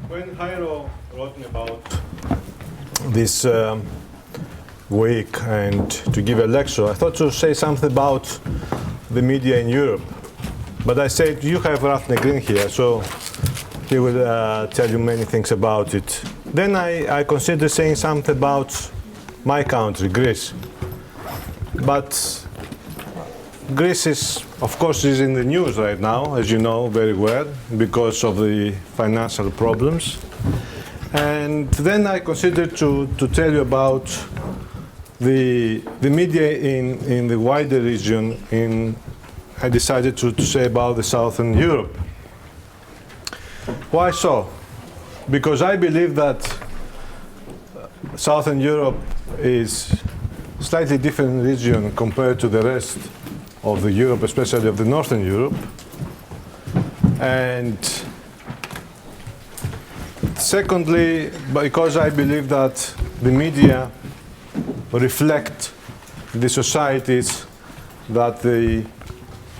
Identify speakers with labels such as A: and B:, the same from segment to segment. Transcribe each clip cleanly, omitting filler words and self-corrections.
A: When Jairo wrote me about this week and to give a lecture, I thought to say something about the media in Europe. But I said, you have Rafne Green here, so he will tell you many things about it. Then I considered saying something about my country, Greece. But Greece is, of course, is in the news right now, as you know very well, because of the financial problems. And then I considered to tell you about the media in the wider region. I decided to say about the Southern Europe. Why so? Because I believe that Southern Europe is a slightly different region compared to the rest of the Europe, especially of the Northern Europe. And secondly, because I believe that the media reflect the societies that they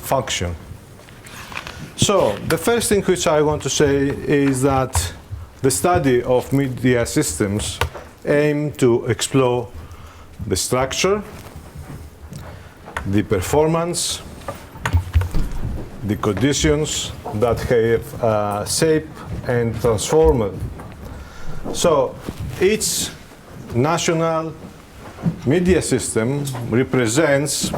A: function. So the first thing which I want to say is that the study of media systems aim to explore the structure, the performance, the conditions that have shaped and transformed. So each national media system represents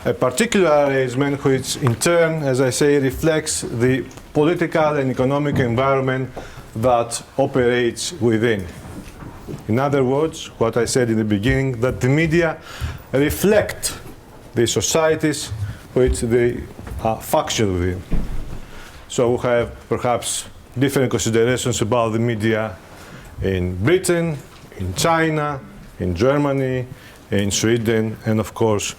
A: a particular arrangement which in turn, as I say, reflects the political and economic environment that operates within. In other words, what I said in the beginning, that the media reflect the societies which they function within. So we have perhaps different considerations about the media in Britain, in China, in Germany, in Sweden, and of course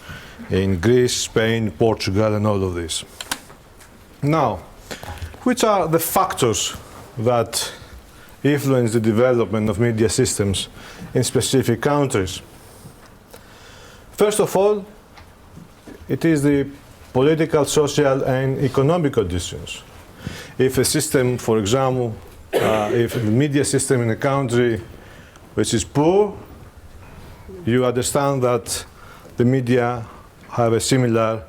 A: in Greece, Spain, Portugal, and all of this. Now, which are the factors that influence the development of media systems in specific countries? First of all, it is the political, social, and economic conditions. If a system, for example, if the media system in a country which is poor, you understand that the media have a similar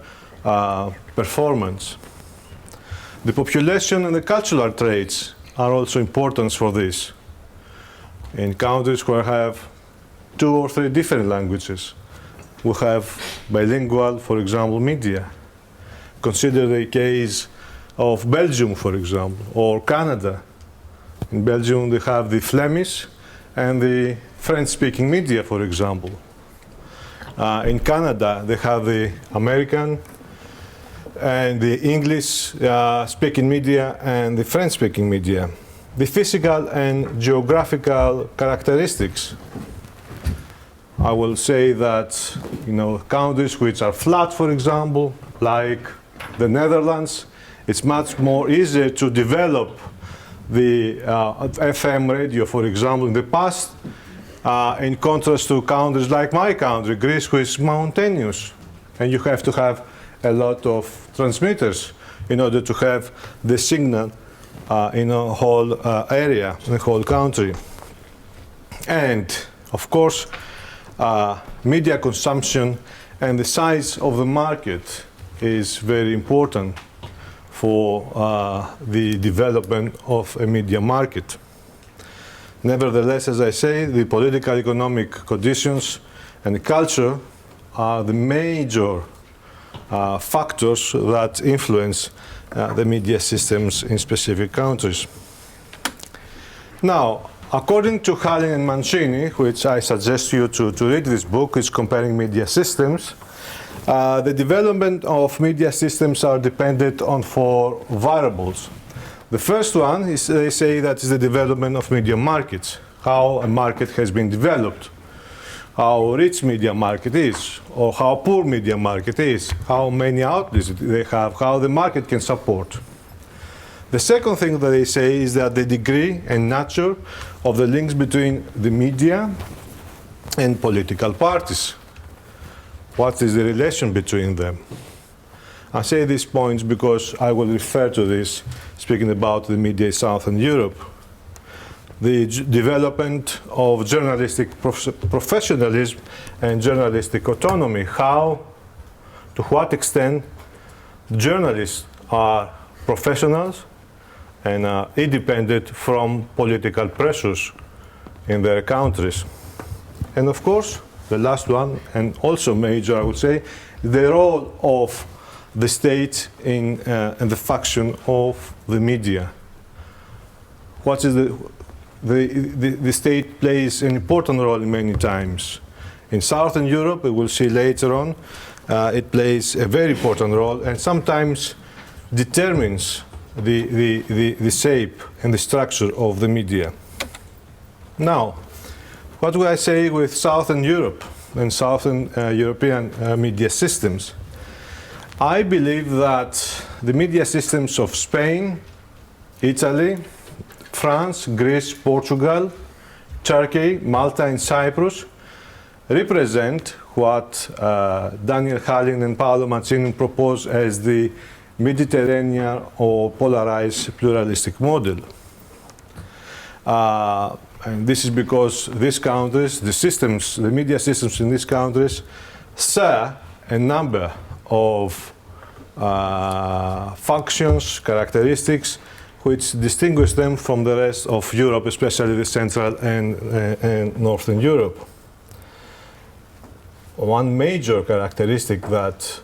A: performance. The population and the cultural traits are also important for this. In countries where have 2 or 3 different languages, we have bilingual, for example, media. Consider the case of Belgium, for example, or Canada. In Belgium, they have the Flemish and the French-speaking media, for example. In Canada, they have the American and the English-speaking media and the French-speaking media. The physical and geographical characteristics. I will say that, countries which are flat, for example, like the Netherlands, it's much more easier to develop the FM radio, for example, in the past, in contrast to countries like my country, Greece, which is mountainous. And you have to have a lot of transmitters in order to have the signal in a whole area, in the whole country. And, of course, media consumption and the size of the market is very important for the development of a media market. Nevertheless, as I say, the political, economic conditions and culture are the major factors that influence the media systems in specific countries. Now, according to Hallin and Mancini, which I suggest you to read this book, is comparing media systems, the development of media systems are dependent on 4 variables. The first one is, they say, that is the development of media markets, how a market has been developed, how rich media market is, or how poor media market is, how many outlets they have, how the market can support. The second thing that they say is that the degree and nature of the links between the media and political parties. What is the relation between them? I say these points because I will refer to this speaking about the media in Southern Europe. the development of journalistic professionalism and journalistic autonomy. How, to what extent journalists are professionals and are independent from political pressures in their countries. And of course, the last one, and also major, I would say, the role of the state in the function of the media. What is the state plays an important role many times. In Southern Europe, we will see later on, it plays a very important role and sometimes determines the shape and the structure of the media. Now, what do I say with Southern Europe and Southern European media systems? I believe that the media systems of Spain, Italy, France, Greece, Portugal, Turkey, Malta and Cyprus represent what Daniel Hallin and Paolo Mancini propose as the Mediterranean or polarized pluralistic model. And this is because these countries, the media systems in these countries share a number of functions, characteristics, which distinguish them from the rest of Europe, especially the Central and Northern Europe. One major characteristic that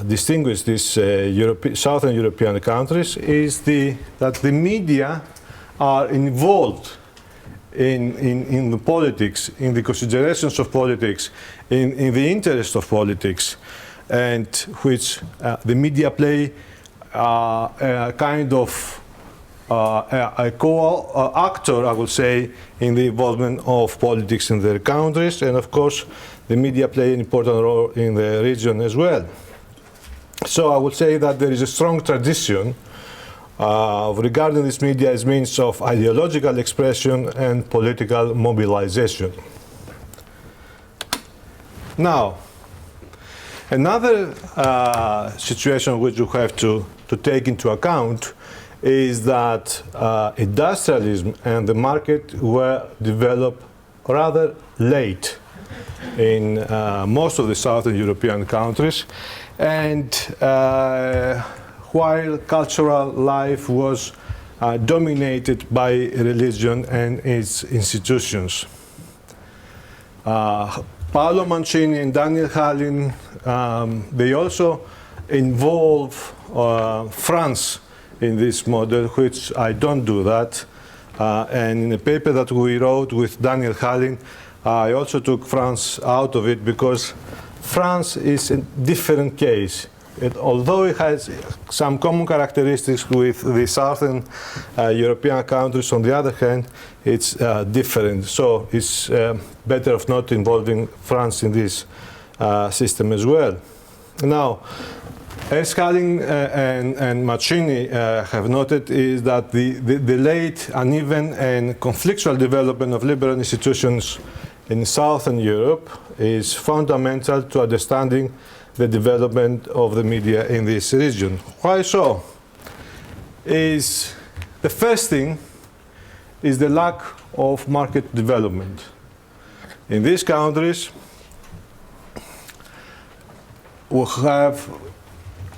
A: distinguishes these Southern European countries is that the media are involved in the politics, in the considerations of politics, in the interest of politics, and which the media play a kind of a co-actor, I would say, in the involvement of politics in their countries, and of course the media play an important role in the region as well. So I would say that there is a strong tradition regarding this media as means of ideological expression and political mobilization. Now, another situation which you have to take into account is that industrialism and the market were developed rather late in most of the Southern European countries, and while cultural life was dominated by religion and its institutions. Paolo Mancini and Daniel Hallin, they also involve France in this model, which I don't do that. And in a paper that we wrote with Daniel Hallin, I also took France out of it because France is a different case. Although it has some common characteristics with the Southern European countries, on the other hand, it's different. So it's better of not involving France in this system as well. Now, as Hallin and Mancini have noted, is that the late, uneven and conflictual development of liberal institutions in Southern Europe is fundamental to understanding the development of the media in this region. Why so? The first thing is the lack of market development. In these countries, we have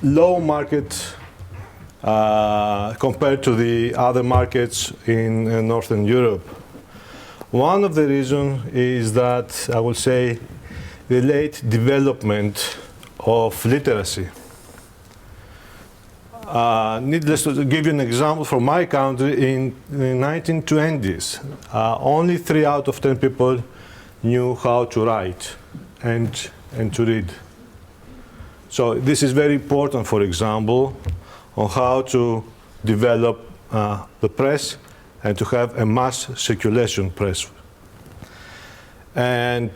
A: low market compared to the other markets in Northern Europe. One of the reasons is that, I will say, the late development of literacy. Needless to give you an example from my country, in the 1920s, only 3 out of 10 people knew how to write and to read. So this is very important, for example, on how to develop the press and to have a mass circulation press. And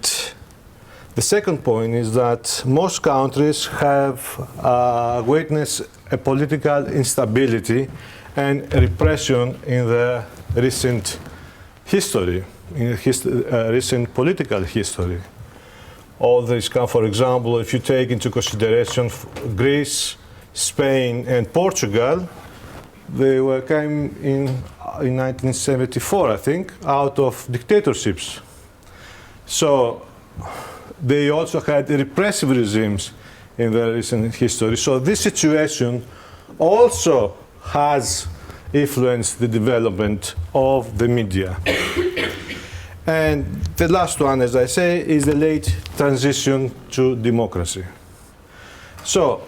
A: the second point is that most countries have witnessed a political instability and repression in the recent history, in recent political history. All this come, for example, if you take into consideration Greece, Spain, and Portugal, they came in in 1974, I think, out of dictatorships. So they also had repressive regimes in their recent history. So this situation also has influenced the development of the media. And the last one, as I say, is the late transition to democracy. So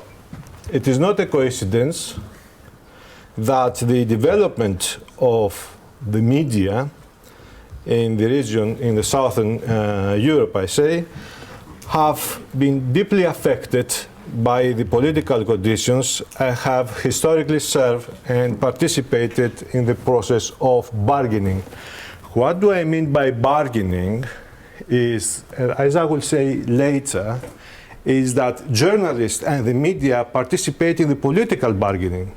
A: it is not a coincidence that the development of the media in the region, in the southern Europe, I say, have been deeply affected by the political conditions and have historically served and participated in the process of bargaining. What do I mean by bargaining is, as I will say later, is that journalists and the media participate in the political bargaining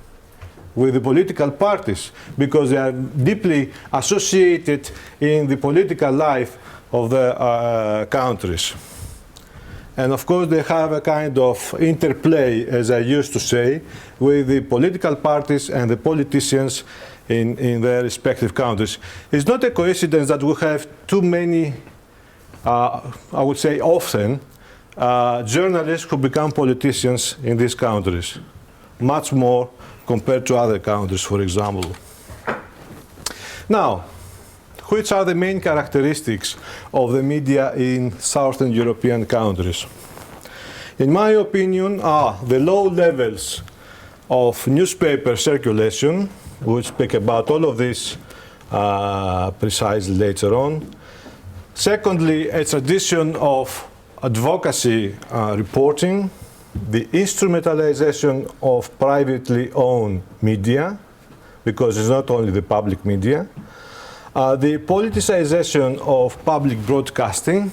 A: with the political parties because they are deeply associated in the political life of the countries. And of course, they have a kind of interplay, as I used to say, with the political parties and the politicians in their respective countries. It's not a coincidence that we have too many, I would say often, journalists who become politicians in these countries, much more compared to other countries, for example. Now, which are the main characteristics of the media in Southern European countries? In my opinion, are the low levels of newspaper circulation. We'll speak about all of this precisely later on. Secondly, a tradition of advocacy reporting, the instrumentalization of privately owned media, because it's not only the public media, the politicization of public broadcasting,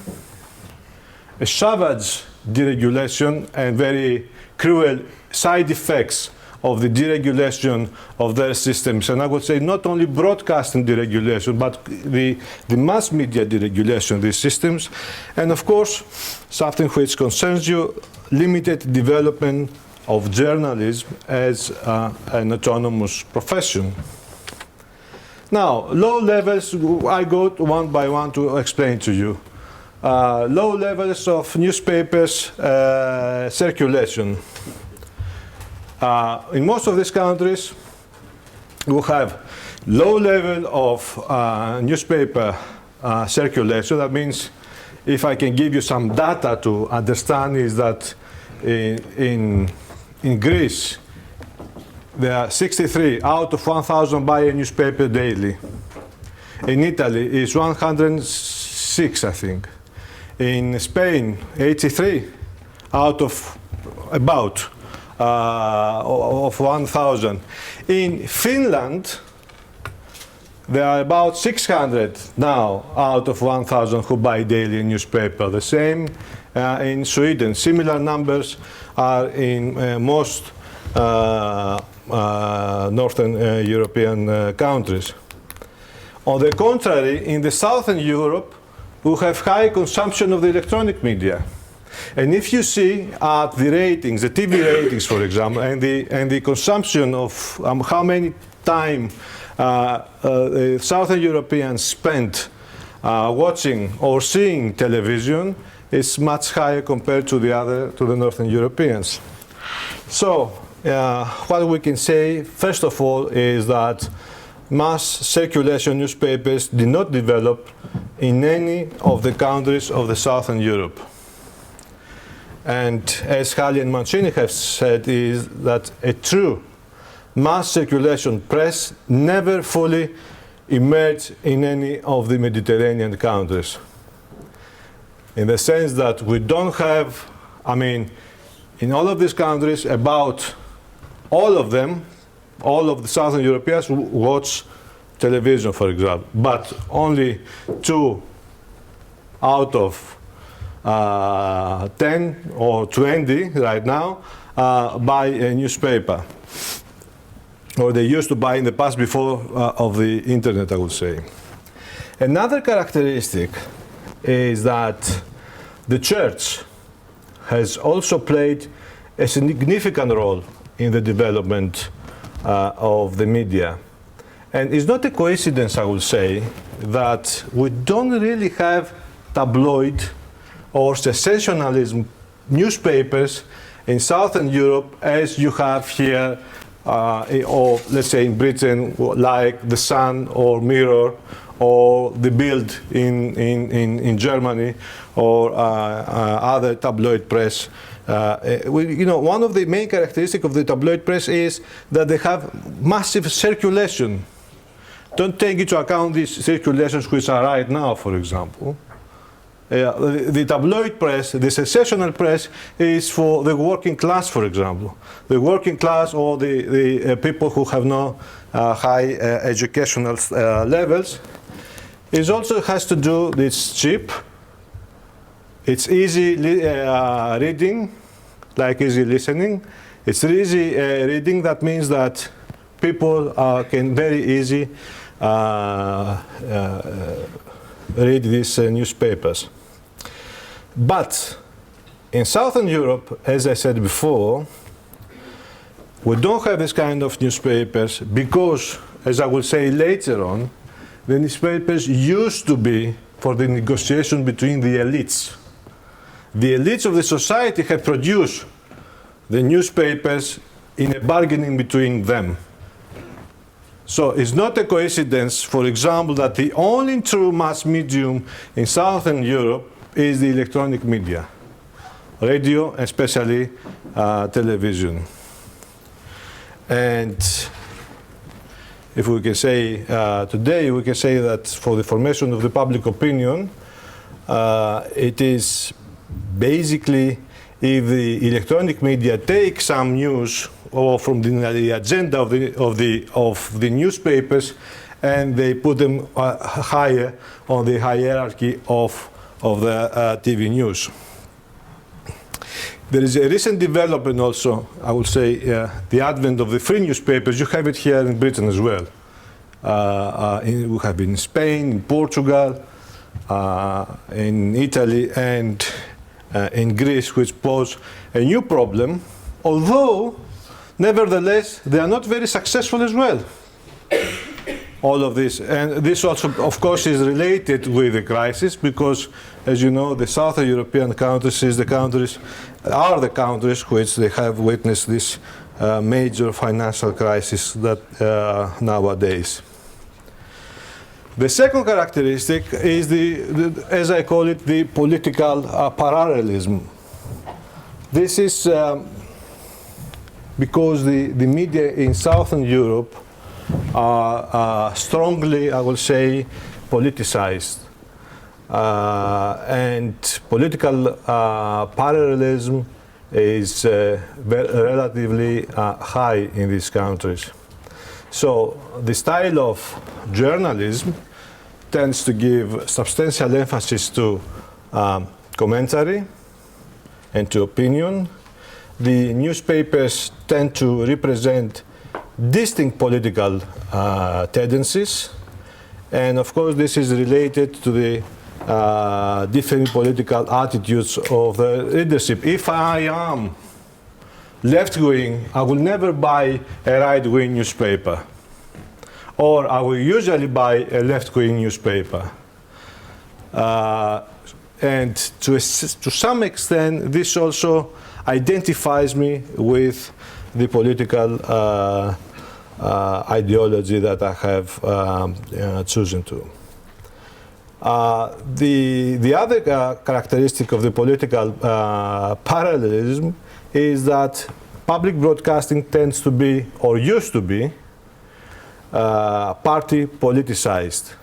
A: a savage deregulation and very cruel side effects of the deregulation of their systems. And I would say not only broadcasting deregulation, but the mass media deregulation of these systems. And of course, something which concerns you, limited development of journalism as an autonomous profession. Now, low levels, I go one by one to explain to you. Low levels of newspapers circulation. In most of these countries, we have low level of newspaper circulation. That means, if I can give you some data to understand, is that in Greece, there are 63 out of 1,000 buy a newspaper daily. In Italy, it's 106, I think. In Spain, 83 out of about of 1,000. In Finland, there are about 600 now out of 1,000 who buy daily a newspaper. The same in Sweden. Similar numbers are in most Northern European countries. On the contrary, in the Southern Europe, we have high consumption of the electronic media. And if you see at the ratings, the TV ratings, for example, and the consumption of how many time Southern Europeans spent watching or seeing television, is much higher compared to the Northern Europeans. So what we can say, first of all, is that mass circulation newspapers did not develop in any of the countries of the Southern Europe. And as Halli and Mancini have said, is that a true mass circulation press never fully emerged in any of the Mediterranean countries. In the sense that we don't have, I mean, in all of these countries, about all of them, all of the Southern Europeans watch television, for example, but only 2 out of 10 or 20 right now buy a newspaper, or they used to buy in the past before of the internet, I would say. Another characteristic is that the church has also played a significant role in the development of the media. And it's not a coincidence, I would say, that we don't really have tabloid or sensationalism newspapers in Southern Europe as you have here, or let's say in Britain, like The Sun or Mirror, or The Bild in Germany, or other tabloid press. One of the main characteristics of the tabloid press is that they have massive circulation. Don't take into account these circulations which are right now, for example. The tabloid press, the sensational press, is for the working class, for example. The working class or the people who have no high educational levels. It also has to do, it's cheap, it's easy reading, like easy listening. It's easy reading, that means that people can very easy read these newspapers. But in Southern Europe, as I said before, we don't have this kind of newspapers because, as I will say later on, the newspapers used to be for the negotiation between the elites. The elites of the society had produced the newspapers in a bargaining between them. So it's not a coincidence, for example, that the only true mass medium in Southern Europe is the electronic media, radio, especially television. And if we can say today, we can say that for the formation of the public opinion, it is basically if the electronic media take some news or from the agenda of the newspapers, and they put them higher on the hierarchy of the TV news. There is a recent development also, I would say, the advent of the free newspapers. You have it here in Britain as well. We have in Spain, in Portugal, in Italy, and in Greece, which pose a new problem, although nevertheless, they are not very successful as well. All of this. And this also, of course, is related with the crisis because, as you know, the Southern European countries are the countries which they have witnessed this major financial crisis that nowadays. The second characteristic is as I call it, the political parallelism. This is because the media in Southern Europe are strongly, I will say, politicized. And political parallelism is relatively high in these countries. So the style of journalism tends to give substantial emphasis to commentary and to opinion. The newspapers tend to represent distinct political tendencies, and of course this is related to the different political attitudes of the leadership. If I am left-wing, I will never buy a right-wing newspaper, or I will usually buy a left-wing newspaper. And to some extent, this also identifies me with the political ideology that I have chosen to. The other characteristic of the political parallelism is that public broadcasting tends to be, or used to be, party politicized.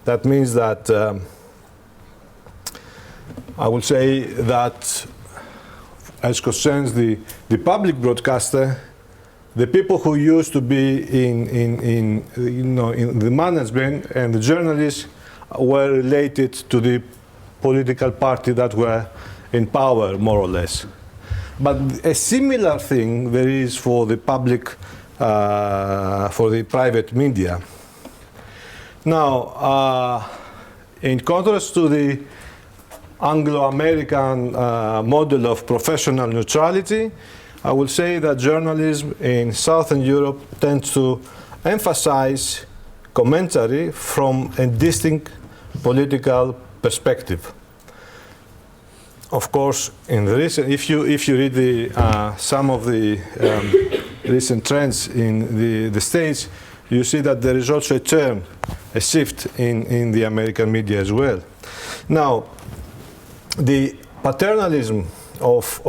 A: That means that I would say that as concerns the public broadcaster, the people who used to be in the management and the journalists were related to the political party that were in power, more or less. But a similar thing there is for the public, for the private media. Now, in contrast to the Anglo-American model of professional neutrality, I will say that journalism in Southern Europe tends to emphasize commentary from a distinct political perspective. Of course, in the recent, if you read some of the recent trends in the States, you see that there is also a shift in the American media as well. Now, the paternalism of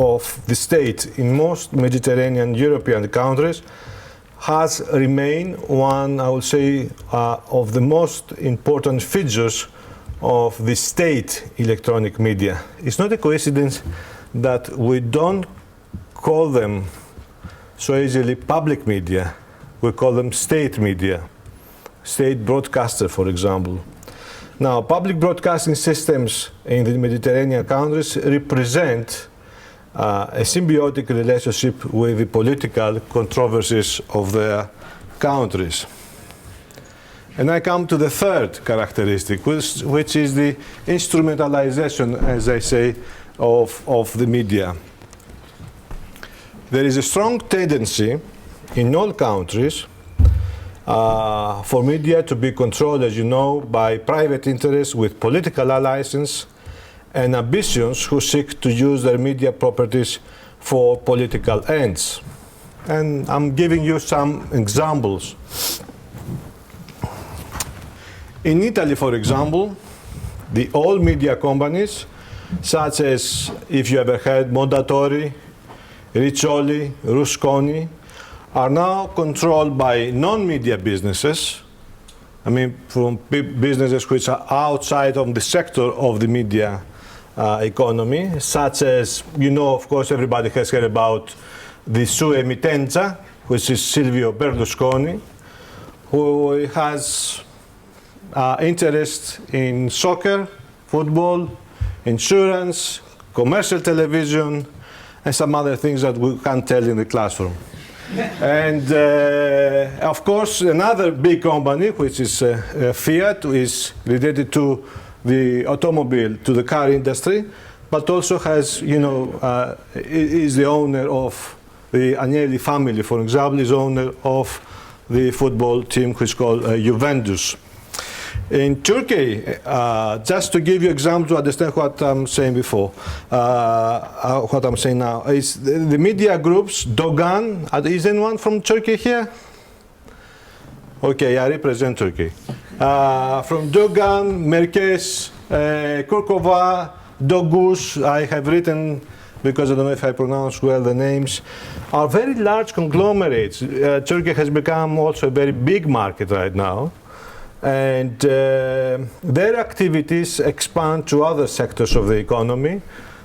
A: the state in most Mediterranean European countries has remained one, I would say, of the most important features of the state electronic media. It's not a coincidence that we don't call them so easily public media. We call them state media, state broadcaster, for example. Now, public broadcasting systems in the Mediterranean countries represent a symbiotic relationship with the political controversies of their countries. And I come to the third characteristic, which is the instrumentalization, as I say, of the media. There is a strong tendency in all countries for media to be controlled, as you know, by private interests with political alliances and ambitions who seek to use their media properties for political ends. And I'm giving you some examples. In Italy, for example, the old media companies, such as, if you ever heard, Mondadori, Riccioli, Rusconi, are now controlled by non-media businesses. I mean, from businesses which are outside of the sector of the media economy, such as, you know, of course, everybody has heard about the Sue Emittenza, which is Silvio Berlusconi, who has interest in soccer, football, insurance, commercial television, and some other things that we can't tell in the classroom. And of course, another big company, which is Fiat, is related to the automobile, to the car industry, but also has, you know, is the owner of the Agnelli family, for example, is owner of the football team which is called Juventus. In Turkey, just to give you an example to understand what I'm saying before, what I'm saying now, is the media groups, Dogan, is anyone from Turkey here? Okay, I represent Turkey. From Dogan, Merkez, Kurkova, Dogus, I have written, because I don't know if I pronounce well the names, are very large conglomerates. Turkey has become also a very big market right now. And their activities expand to other sectors of the economy.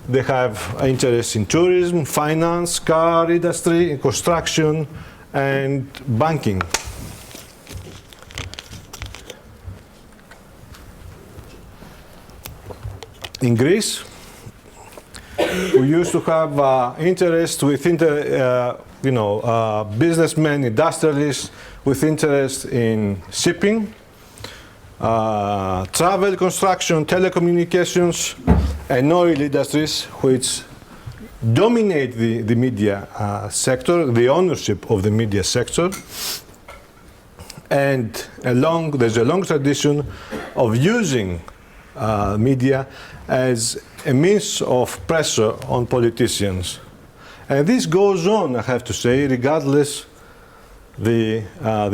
A: They have interest in tourism, finance, car industry, construction, and banking. In Greece, we used to have interest with businessmen, industrialists with interest in shipping, travel, construction, telecommunications, and oil industries, which dominate the media sector, the ownership of the media sector. And there's a long tradition of using media as a means of pressure on politicians. And this goes on, I have to say, regardless the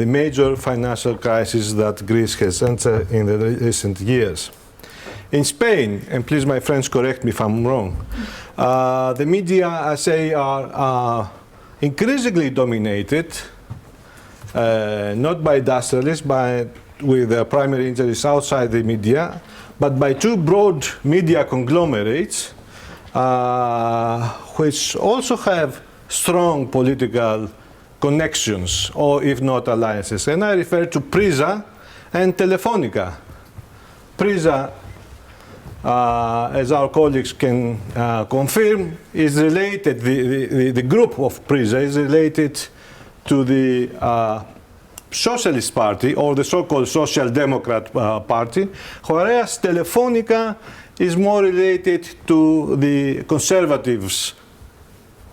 A: major financial crisis that Greece has entered in the recent years. In Spain, and please my friends correct me if I'm wrong, the media, I say, are increasingly dominated, not by industrialists, but with their primary interests outside the media, but by two broad media conglomerates, which also have strong political connections, or if not alliances. And I refer to Prisa and Telefonica. Prisa, as our colleagues can confirm, is related, the group of Prisa is related to the Socialist Party, or the so-called Social Democrat Party, whereas Telefonica is more related to the conservatives,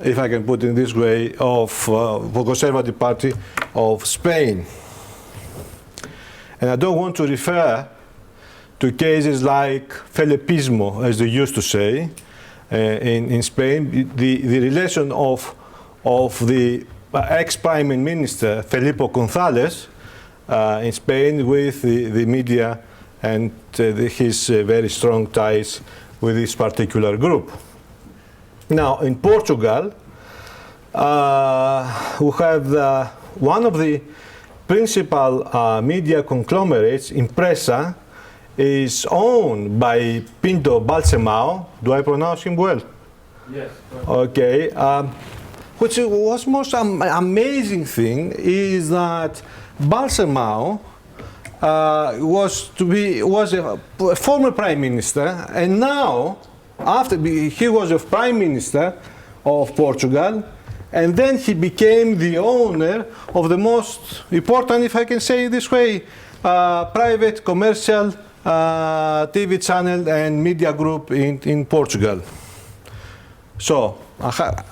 A: if I can put it in this way, of the Conservative Party of Spain. And I don't want to refer to cases like Felipismo, as they used to say in Spain, the relation of the ex-Prime Minister Felipe González in Spain with the media and his very strong ties with this particular group. Now, in Portugal, we have one of the principal media conglomerates, Impresa, is owned by Pinto Balsemão. Do I pronounce him well?
B: Yes.
A: Okay. Which was most amazing thing is that Balsemão was a former prime minister, and now after he was a prime minister of Portugal, and then he became the owner of the most important, if I can say it this way, private commercial TV channel and media group in Portugal. So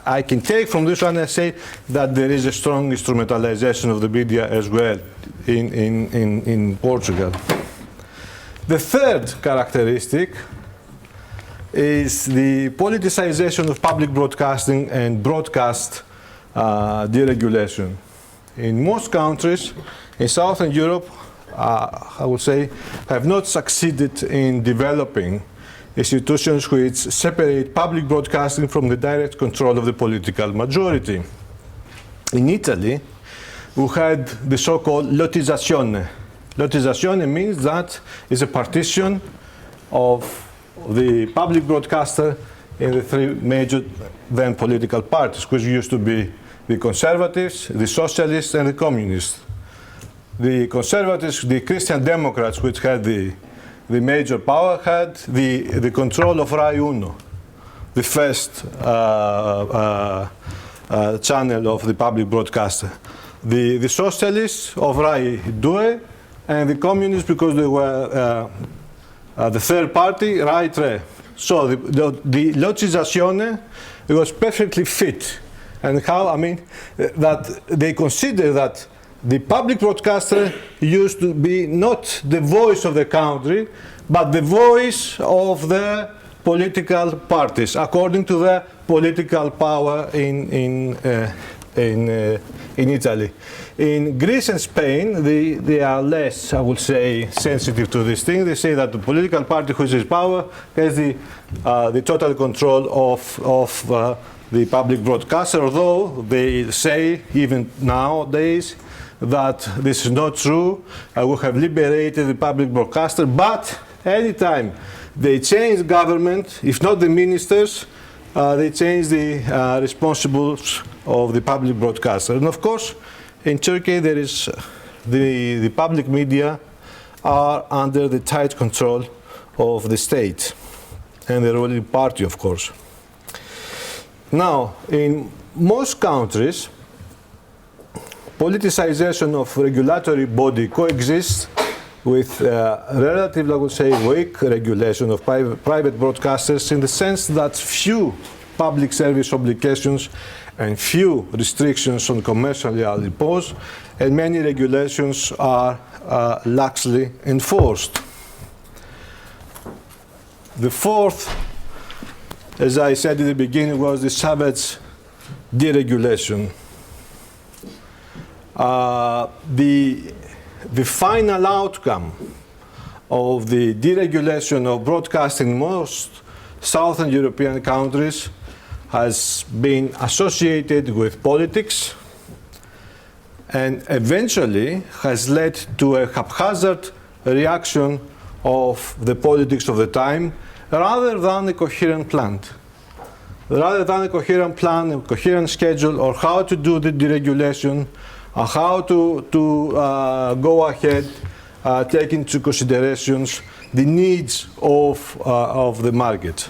A: I can take from this one and say that there is a strong instrumentalization of the media as well in Portugal. The third characteristic is the politicization of public broadcasting and broadcast deregulation. In most countries in Southern Europe, I would say, have not succeeded in developing institutions which separate public broadcasting from the direct control of the political majority. In Italy, we had the so-called lottizzazione. Lottizzazione means that it's a partition of the public broadcaster in the three major then political parties, which used to be the Conservatives, the Socialists, and the Communists. The Conservatives, the Christian Democrats, which had the major power, had the control of Rai Uno, the first channel of the public broadcaster. The Socialists of Rai Due, and the Communists, because they were the third party, Rai Tre. So the lottizzazione, it was perfectly fit. And how, I mean, that they consider that the public broadcaster used to be not the voice of the country, but the voice of the political parties, according to their political power in Italy. In Greece and Spain, they are less, I would say, sensitive to this thing. They say that the political party which is power has the total control of the public broadcaster, although they say, even nowadays, that this is not true. We have liberated the public broadcaster, but anytime they change government, if not the ministers, they change the responsibles of the public broadcaster. And of course, in Turkey, there is the public media are under the tight control of the state and the ruling party, of course. Now, in most countries, politicization of regulatory body coexists with relatively, I would say, weak regulation of private broadcasters, in the sense that few public service obligations and few restrictions on commercially are imposed, and many regulations are laxly enforced. The fourth, as I said in the beginning, was the savage deregulation. The final outcome of the deregulation of broadcasting in most Southern European countries has been associated with politics and eventually has led to a haphazard reaction of the politics of the time rather than a coherent plan. Rather than a coherent plan, a coherent schedule, or how to do the deregulation, or how to go ahead, take into considerations the needs of the market.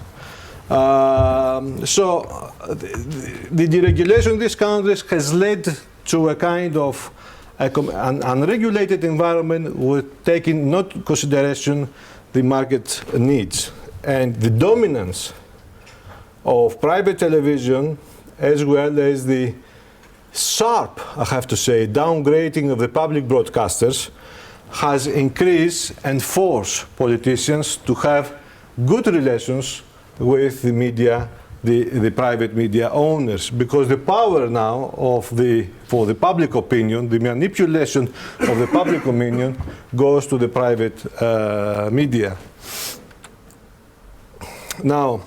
A: So the deregulation in these countries has led to a kind of an unregulated environment with taking not into consideration the market needs. And the dominance of private television, as well as the sharp, I have to say, downgrading of the public broadcasters, has increased and forced politicians to have good relations with the media, the private media owners, because the power now for the public opinion, the manipulation of the public opinion goes to the private media. Now,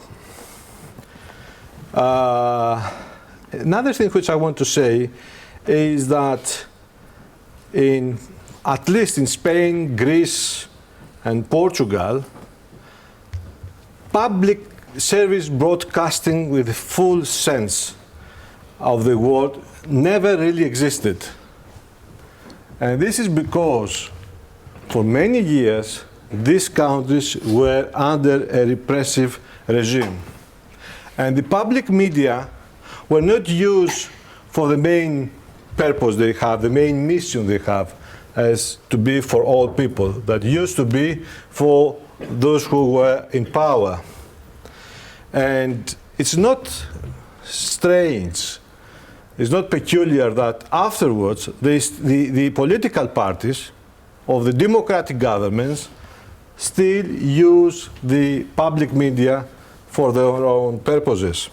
A: another thing which I want to say is that at least in Spain, Greece, and Portugal, public service broadcasting with the full sense of the word never really existed. And this is because for many years these countries were under a repressive regime. And the public media were not used for the main purpose they have, the main mission they have, as to be for all people. That used to be for those who were in power. And it's not strange, it's not peculiar that afterwards the political parties of the democratic governments still use the public media for their own purposes.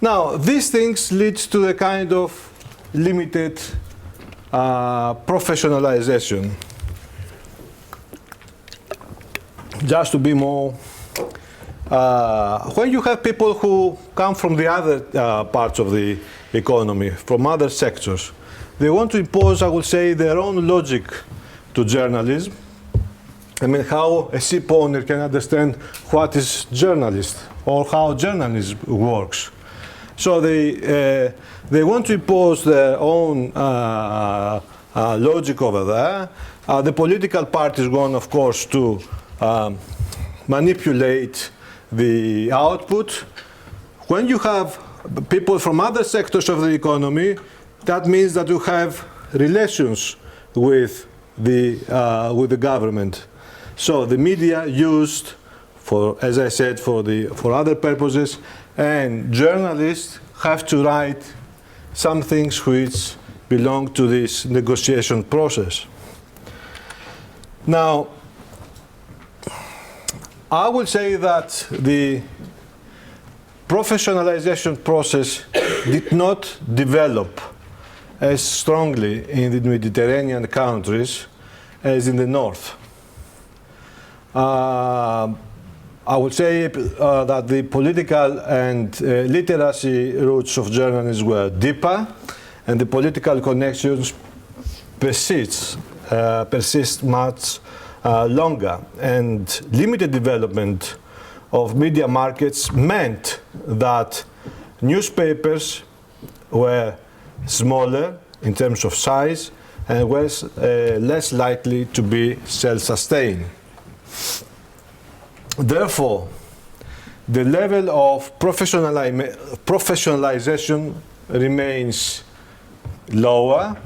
A: Now, these things lead to a kind of limited professionalization. Just to be more, when you have people who come from the other parts of the economy, from other sectors, they want to impose, I would say, their own logic to journalism. I mean, how a ship owner can understand what is journalist or how journalism works. So they want to impose their own logic over there. The political parties want, of course, to manipulate the output. When you have people from other sectors of the economy, that means that you have relations with the government. So the media used for, as I said, for other purposes, and journalists have to write some things which belong to this negotiation process. Now, I would say that the professionalization process did not develop as strongly in the Mediterranean countries as in the north. I would say that the political and literacy roots of journalism were deeper, and the political connections persist much longer. And limited development of media markets meant that newspapers were smaller in terms of size and was less likely to be self-sustained. Therefore, the level of professionalization remains lower,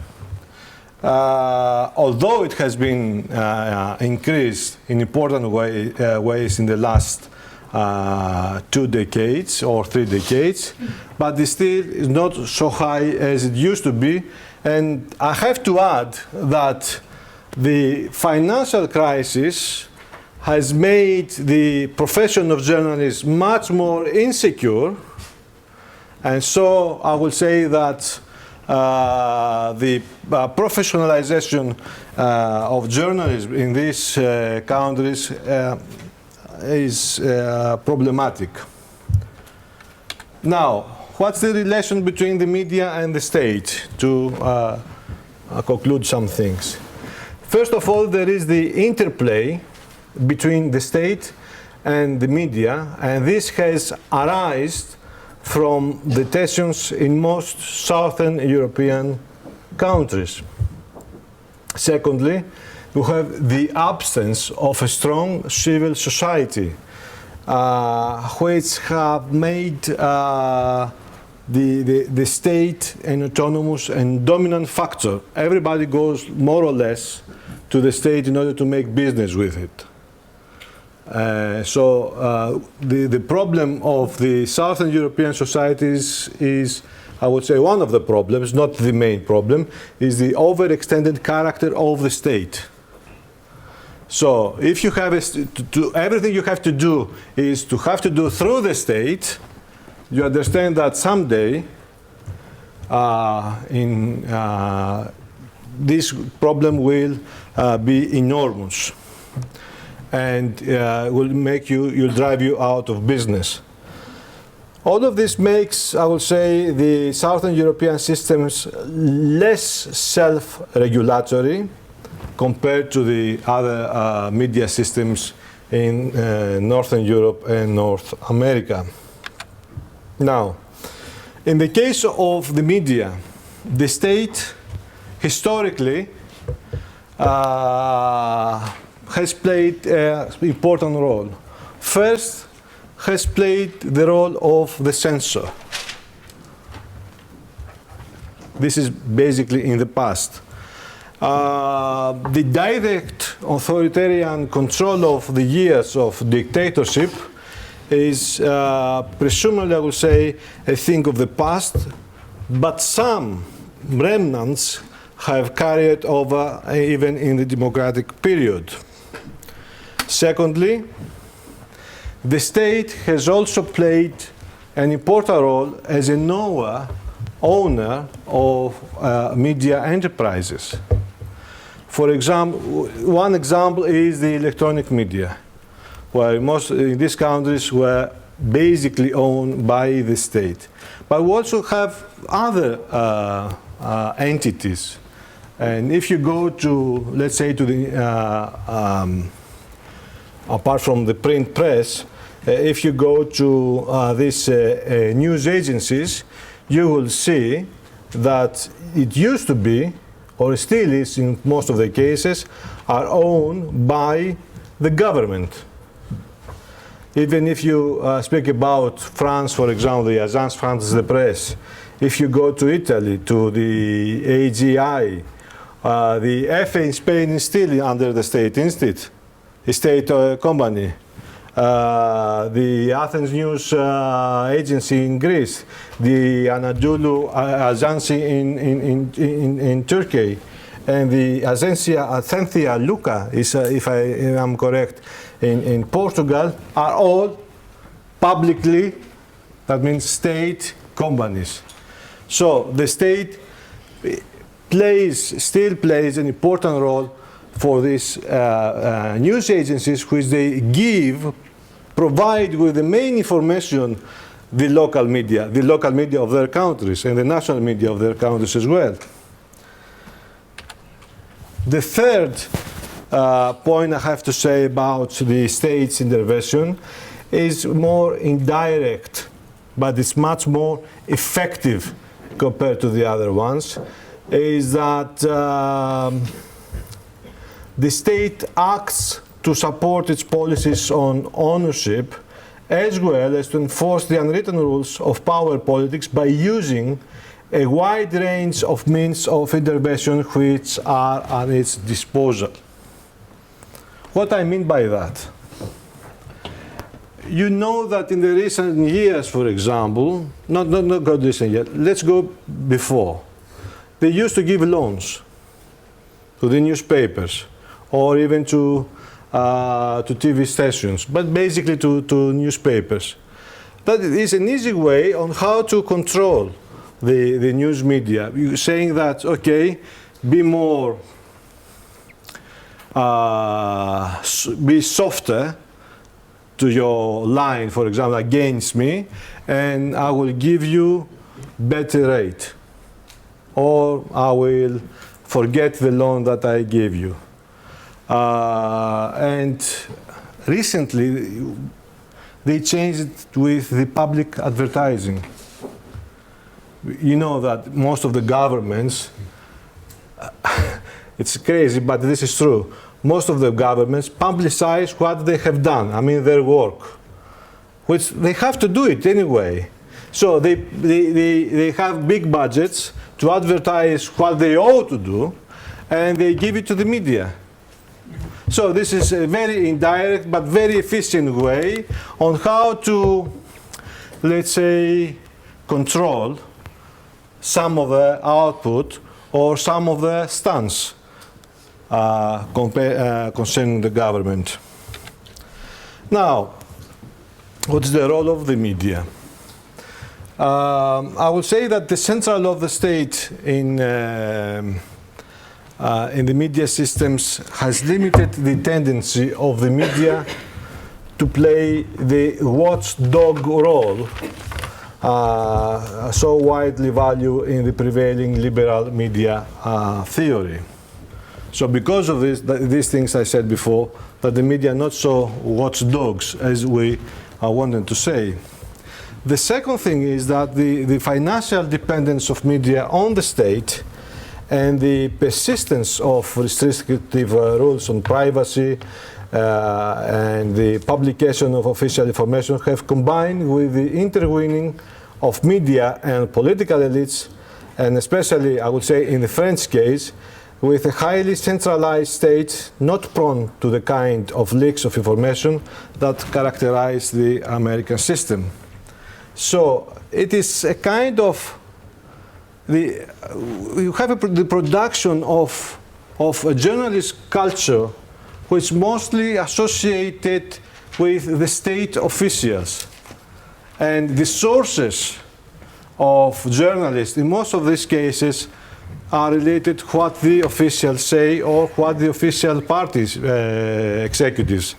A: although it has been increased in important ways in the last 2 decades or 3 decades, but it still is not so high as it used to be. And I have to add that the financial crisis has made the profession of journalism much more insecure, and so I will say that the professionalization of journalism in these countries is problematic. Now, what's the relation between the media and the state? To conclude some things. First of all, there is the interplay between the state and the media, and this has arisen from the tensions in most southern European countries. Secondly, we have the absence of a strong civil society, which have made the state an autonomous and dominant factor. Everybody goes more or less to the state in order to make business with it. So the problem of the Southern European societies is I would say one of the problems, not the main problem, is the overextended character of the state. So if you have everything you have to do is to have to do through the state, you understand that someday this problem will be enormous and will drive you out of business. All of this makes, I would say, the Southern European systems less self-regulatory compared to the other media systems in Northern Europe and North America. Now, in the case of the media, the state historically has played an important role. First, has played the role of the censor. This is basically in the past. The direct authoritarian control of the years of dictatorship is presumably, I would say, a thing of the past, but some remnants have carried over even in the democratic period. Secondly, the state has also played an important role as an owner of media enterprises. For example, one example is the electronic media, where most in these countries were basically owned by the state. But we also have other entities. And if you go to, let's say, to the apart from the print press, if you go to these news agencies, you will see that it used to be, or still is in most of the cases, are owned by the government. Even if you speak about France, for example, the Agence France de Presse, if you go to Italy, to the AGI, the EFE in Spain is still under the state institute, a state company. The Athens News Agency in Greece, the Anadolu Agency in Turkey, and the Agencia Luca, if I am correct, in Portugal, are all publicly, that means state companies. So the state still plays an important role for these news agencies, which they provide with the main information the local media of their countries and the national media of their countries as well. The third point I have to say about the state's intervention is more indirect, but it's much more effective compared to the other ones, is that the state acts to support its policies on ownership, as well as to enforce the unwritten rules of power politics by using a wide range of means of intervention which are at its disposal. What I mean by that? You know that in the recent years, for example, not go recent yet, let's go before. They used to give loans to the newspapers or even to TV stations, but basically to newspapers. That is an easy way on how to control the news media. You're saying that, okay, be more, be softer to your line, for example, against me, and I will give you better rate, or I will forget the loan that I gave you. And recently, they changed it with the public advertising. You know that most of the governments, it's crazy, but this is true. Most of the governments publicize what they have done, I mean their work, which they have to do it anyway. So they have big budgets to advertise what they ought to do, and they give it to the media. So this is a very indirect but very efficient way on how to, let's say, control some of the output or some of the stance concerning the government. Now, what's the role of the media? I will say that the central role of the state in the media systems has limited the tendency of the media to play the watchdog role so widely valued in the prevailing liberal media theory. So because of this, these things I said before, that the media are not so watchdogs as we wanted to say. The second thing is that the financial dependence of media on the state and the persistence of restrictive rules on privacy and the publication of official information have combined with the intervening of media and political elites, and especially, I would say, in the French case, with a highly centralized state not prone to the kind of leaks of information that characterize the American system. So it is a kind of you have the production of a journalist culture which is mostly associated with the state officials. And the sources of journalists, in most of these cases, are related to what the officials say or what the official parties, executives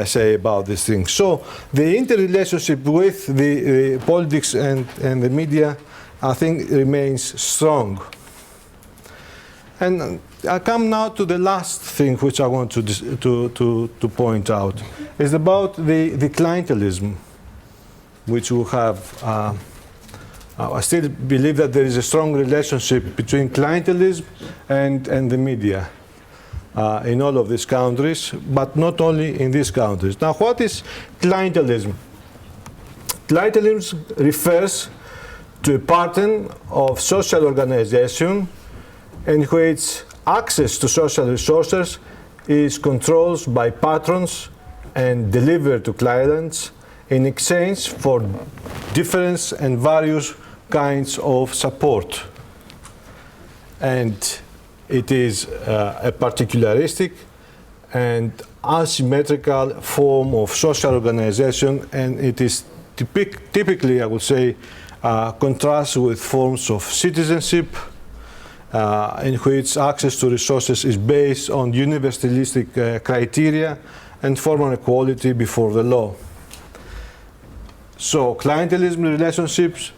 A: say about these things. So the interrelationship with the politics and the media, I think, remains strong. And I come now to the last thing which I want to point out. It's about the clientelism, which we have. I still believe that there is a strong relationship between clientelism and the media in all of these countries, but not only in these countries. Now, what is clientelism? Clientelism refers to a pattern of social organization in which access to social resources is controlled by patrons and delivered to clients in exchange for different and various kinds of support. And it is a particularistic and asymmetrical form of social organization, and it is typically, I would say, contrasts with forms of citizenship in which access to resources is based on universalistic criteria and formal equality before the law. So clientelism relationships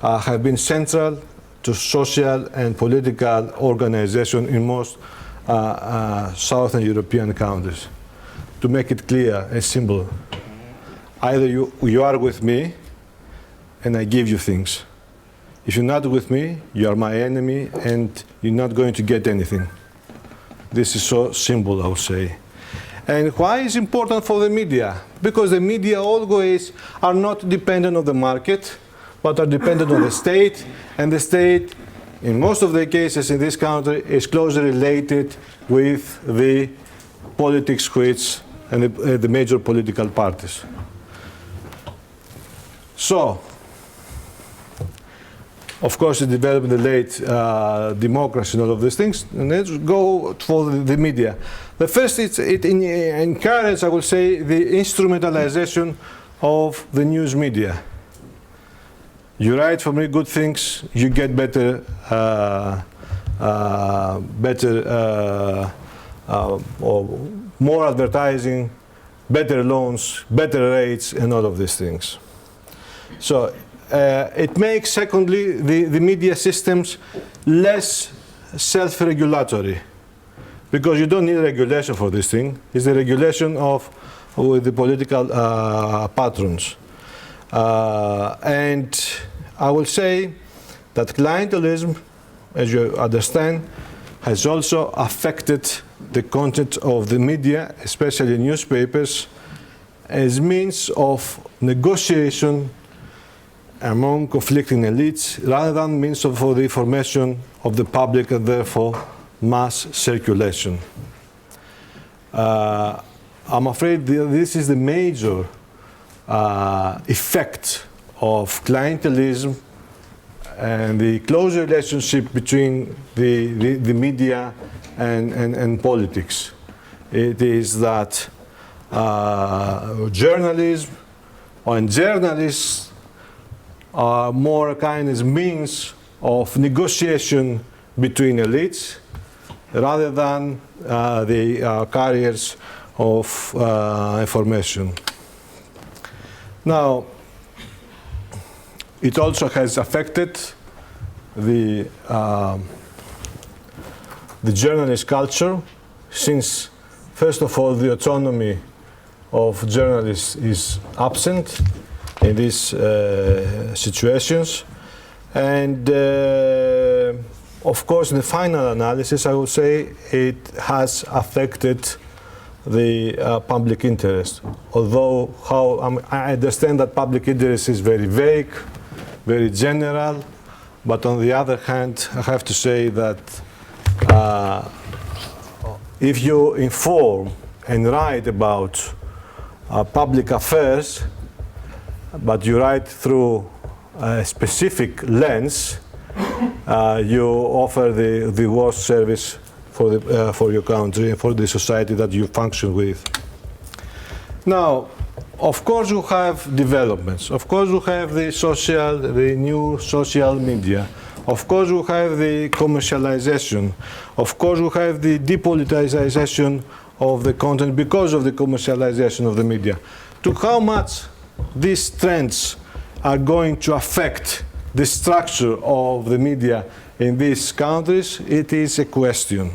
A: have been central to social and political organization in most Southern European countries. To make it clear and simple, either you are with me and I give you things. If you're not with me, you are my enemy and you're not going to get anything. This is so simple, I would say. And why is it important for the media? Because the media always are not dependent on the market, but are dependent on the state, and the state, in most of the cases in this country, is closely related with the politics which and the major political parties. So, of course, it developed in the late democracy and all of these things. And let's go for the media. The first, it encourages, I would say, the instrumentalization of the news media. You write for me good things, you get better, or more advertising, better loans, better rates, and all of these things. So it makes, secondly, the media systems less self-regulatory, because you don't need regulation for this thing. It's the regulation with the political patrons. And I will say that clientelism, as you understand, has also affected the content of the media, especially newspapers, as means of negotiation among conflicting elites, rather than means for the information of the public and therefore mass circulation. I'm afraid this is the major effect of clientelism and the close relationship between the media and politics. It is that journalism and journalists are more a kind of means of negotiation between elites rather than the carriers of information. Now, it also has affected the journalist culture, since, first of all, the autonomy of journalists is absent in these situations. And of course, in the final analysis, I would say it has affected the public interest. Although I understand that public interest is very vague, very general, but on the other hand, I have to say that if you inform and write about public affairs, but you write through a specific lens, you offer the worst service for your country and for the society that you function with. Now, of course, you have developments. Of course, you have the new social media. Of course, you have the commercialization. Of course, you have the depoliticization of the content because of the commercialization of the media. To how much these trends are going to affect the structure of the media in these countries, it is a question.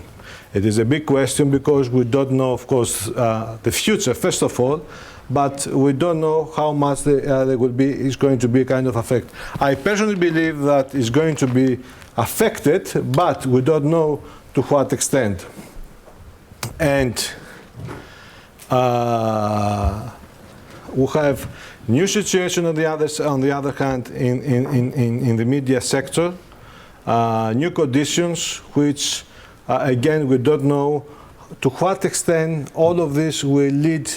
A: It is a big question because we don't know, of course, the future, first of all, but we don't know how much there will be, is going to be a kind of effect. I personally believe that it's going to be affected, but we don't know to what extent. And we have new situation on the other hand in the media sector, new conditions which again we don't know to what extent all of this will lead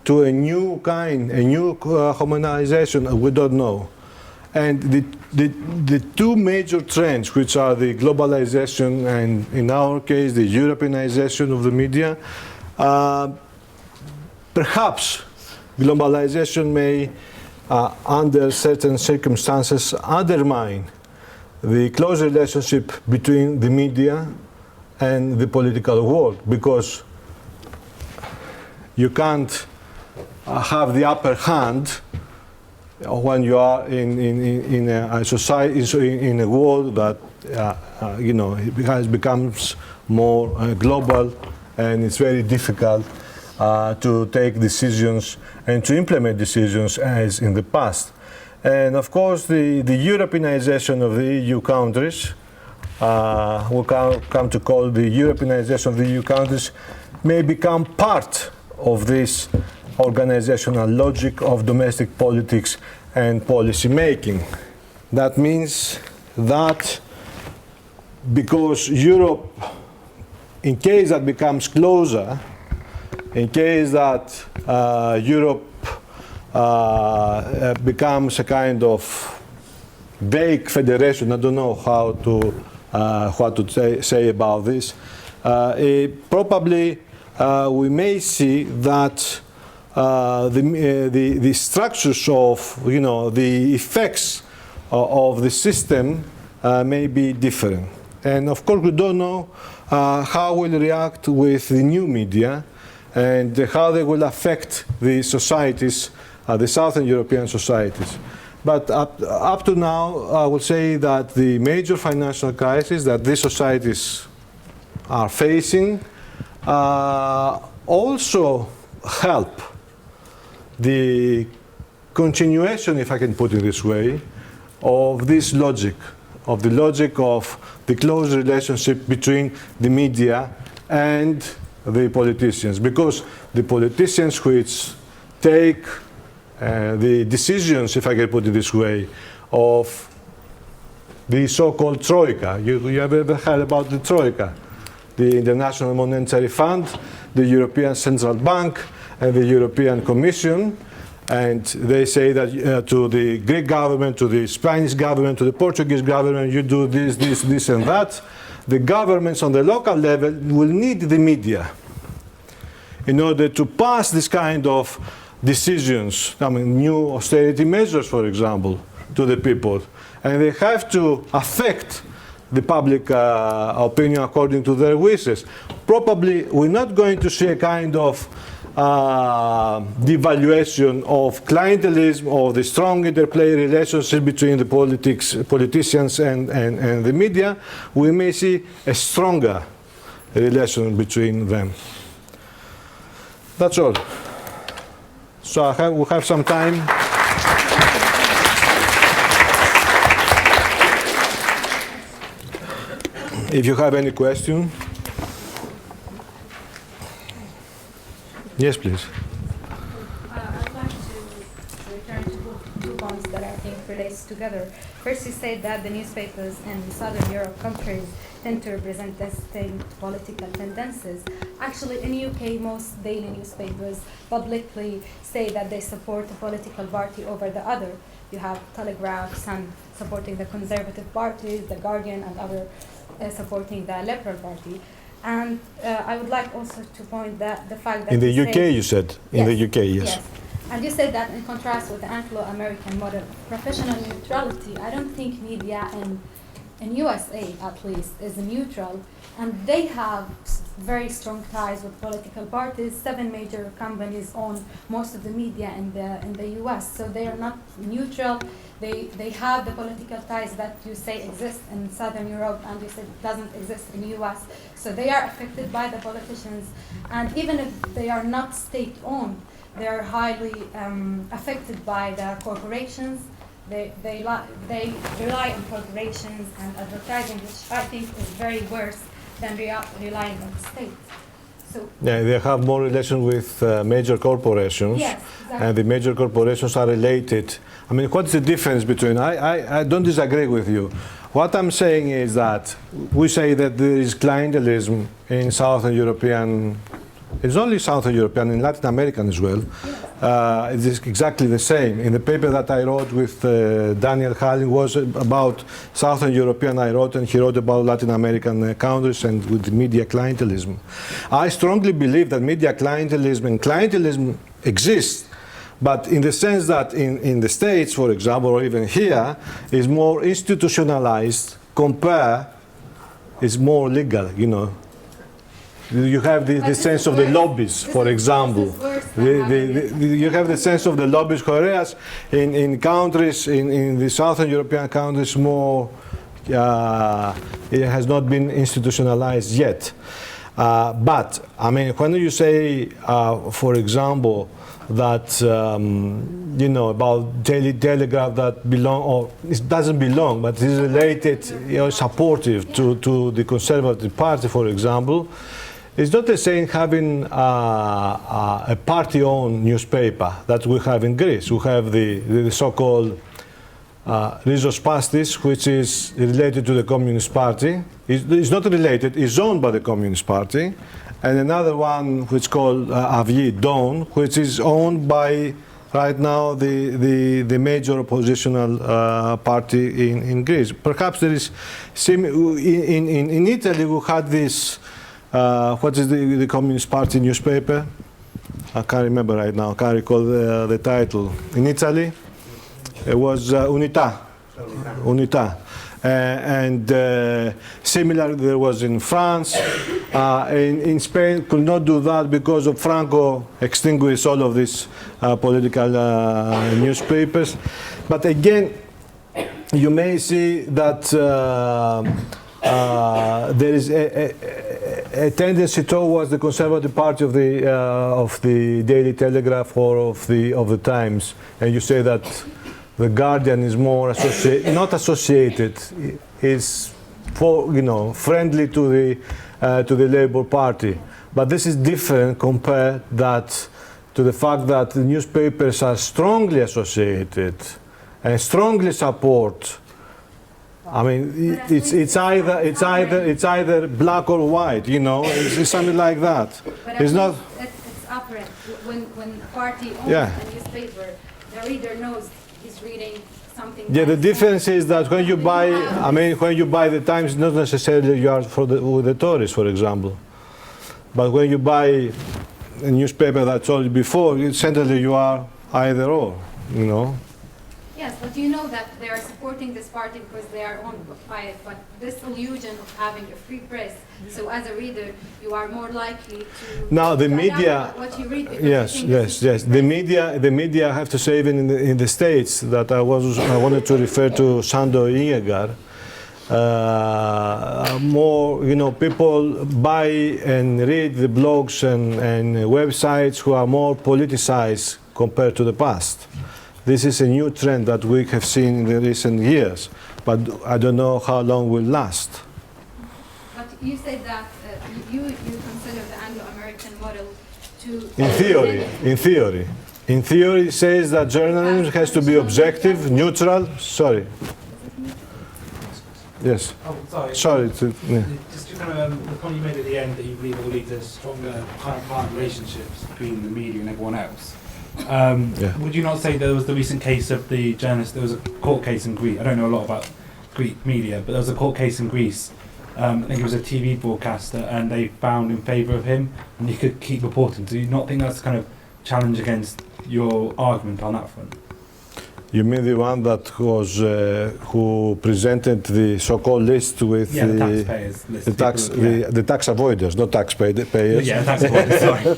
A: to a new harmonization. We don't know. And the two major trends, which are the globalization and in our case the Europeanization of the media, perhaps globalization may, under certain circumstances, undermine the close relationship between the media and the political world, because you can't have the upper hand when you are in a society, in a world that it becomes more global, and it's very difficult to take decisions and to implement decisions as in the past. And of course, the Europeanization of the EU countries, we'll come to call the Europeanization of the EU countries, may become part of this organizational logic of domestic politics and policy making. That means that because Europe, in case that becomes closer, in case that Europe becomes a kind of vague federation, I don't know how to what to say about this, probably we may see that the structures of, the effects of the system may be different. And of course, we don't know how we'll react with the new media and how they will affect the societies, the Southern European societies. But up to now, I would say that the major financial crisis that these societies are facing also help the continuation, if I can put it this way, of this logic, of the logic of the close relationship between the media and the politicians. Because the politicians which take the decisions, if I can put it this way, of the so-called Troika. You have ever heard about the Troika? The International Monetary Fund, the European Central Bank, and the European Commission. and they say that to the Greek government, to the Spanish government, to the Portuguese government, you do this, this, this, and that. The governments on the local level will need the media in order to pass this kind of decisions, I mean, new austerity measures, for example, to the people. And they have to affect the public opinion according to their wishes. Probably we're not going to see a kind of devaluation of clientelism or the strong interplay relationship between the politicians and the media. We may see a stronger relation between them. That's all. So we have some time. If you have any question. Yes, please.
B: I'd like to return to two points that I think relates together. First, you said that the newspapers in Southern Europe countries tend to represent distinct political tendencies. Actually, in UK, most daily newspapers publicly say that they support a political party over the other. You have Telegraph, Sun supporting the Conservative parties, The Guardian and other supporting the Liberal Party. And I would like also to point that the fact that
A: in the UK, you said? In the UK, yes.
B: And you said that in contrast with the Anglo-American model of professional neutrality, I don't think media in USA, at least, is neutral. And they have very strong ties with political parties. 7 major companies own most of the media in the US. So they are not neutral. They have the political ties that you say exist in Southern Europe and you say doesn't exist in the US. So they are affected by the politicians. And even if they are not state-owned, they are highly affected by the corporations. They rely on corporations and advertising, which I think is very worse than relying on the state. So
A: yeah, they have more relation with major corporations.
B: Yes, exactly.
A: And the major corporations are related. I mean, what's the difference between, I don't disagree with you. What I'm saying is that we say that there is clientelism in Southern European, it's only Southern European, in Latin American as well. It is exactly the same. In the paper that I wrote with Daniel Halling was about Southern European I wrote, and he wrote about Latin American countries and with the media clientelism. I strongly believe that media clientelism and clientelism exists, but in the sense that in the States, for example, or even here, is more institutionalized is more legal, you know. You have the sense of the lobbies, for example. You have the sense of the lobbies, whereas in countries, in the Southern European countries, more, it has not been institutionalized yet. But, I mean, when you say, for example, that, you know, about Daily Telegraph that belong, or it doesn't belong, but is related, you know, supportive to the Conservative Party, for example, it's not the same having a party-owned newspaper that we have in Greece. We have the so-called Rizos Pastis, which is related to the Communist Party. It's not related, it's owned by the Communist Party. And another one which is called Avgi Dawn, which is owned by, right now, the major oppositional party in Greece. Perhaps there is, in Italy we had this, what is the Communist Party newspaper? I can't remember right now, I can't recall the title. In Italy, it was Unità. And similar there was in France. In Spain could not do that because of Franco extinguished all of these political newspapers. But again, you may see that there is a tendency towards the Conservative Party of the Daily Telegraph or of the Times, and you say that the Guardian is more not associated, is friendly to the Labour Party. But this is different compared to the fact that the newspapers are strongly associated and strongly support. I mean, it's either black or white, you know. It's something like that.
B: But
A: it's not.
B: It's up different. When a party owns
A: Yeah.
B: a newspaper, the reader knows he's reading something.
A: Yeah, the
B: nice.
A: difference is that when you buy, I mean, when you buy the Times, not necessarily you are with the Tories, for example. But when you buy a newspaper that told you before, essentially you are either or, you know.
B: Yes, but you know that they are supporting this party because they are owned by it. But this illusion of having a free press, so as a reader, you are more likely to.
A: Now the
B: adapt
A: media.
B: what you read. because
A: Yes,
B: you think this
A: yes,
B: is
A: yes. The media. I have to say, even in the States, that I wanted to refer to Sando Iyengar. More, you know, people buy and read the blogs and websites who are more politicized compared to the past. This is a new trend that we have seen in the recent years, but I don't know how long will last.
B: But you said that you consider the Anglo-American model to.
A: In theory, it says that journalism has to be objective, neutral. Sorry. Yes.
C: Oh, sorry.
A: Sorry. Yeah.
C: Just to kind of the point you made at the end that you believe it will lead to stronger kind of partner relationships between the media and everyone else.
A: Yeah.
C: Would you not say there was the recent case of the journalist? There was a court case in Greece. I don't know a lot about Greek media, but there was a court case in Greece. I think it was a TV broadcaster, and they found in favour of him, and he could keep reporting. Do you not think that's kind of challenge against your argument on that front?
A: You mean the one that was who presented the so-called list with
C: Yeah, the taxpayers list.
A: the tax avoiders, not taxpayers.
C: Yeah, tax avoiders. Sorry.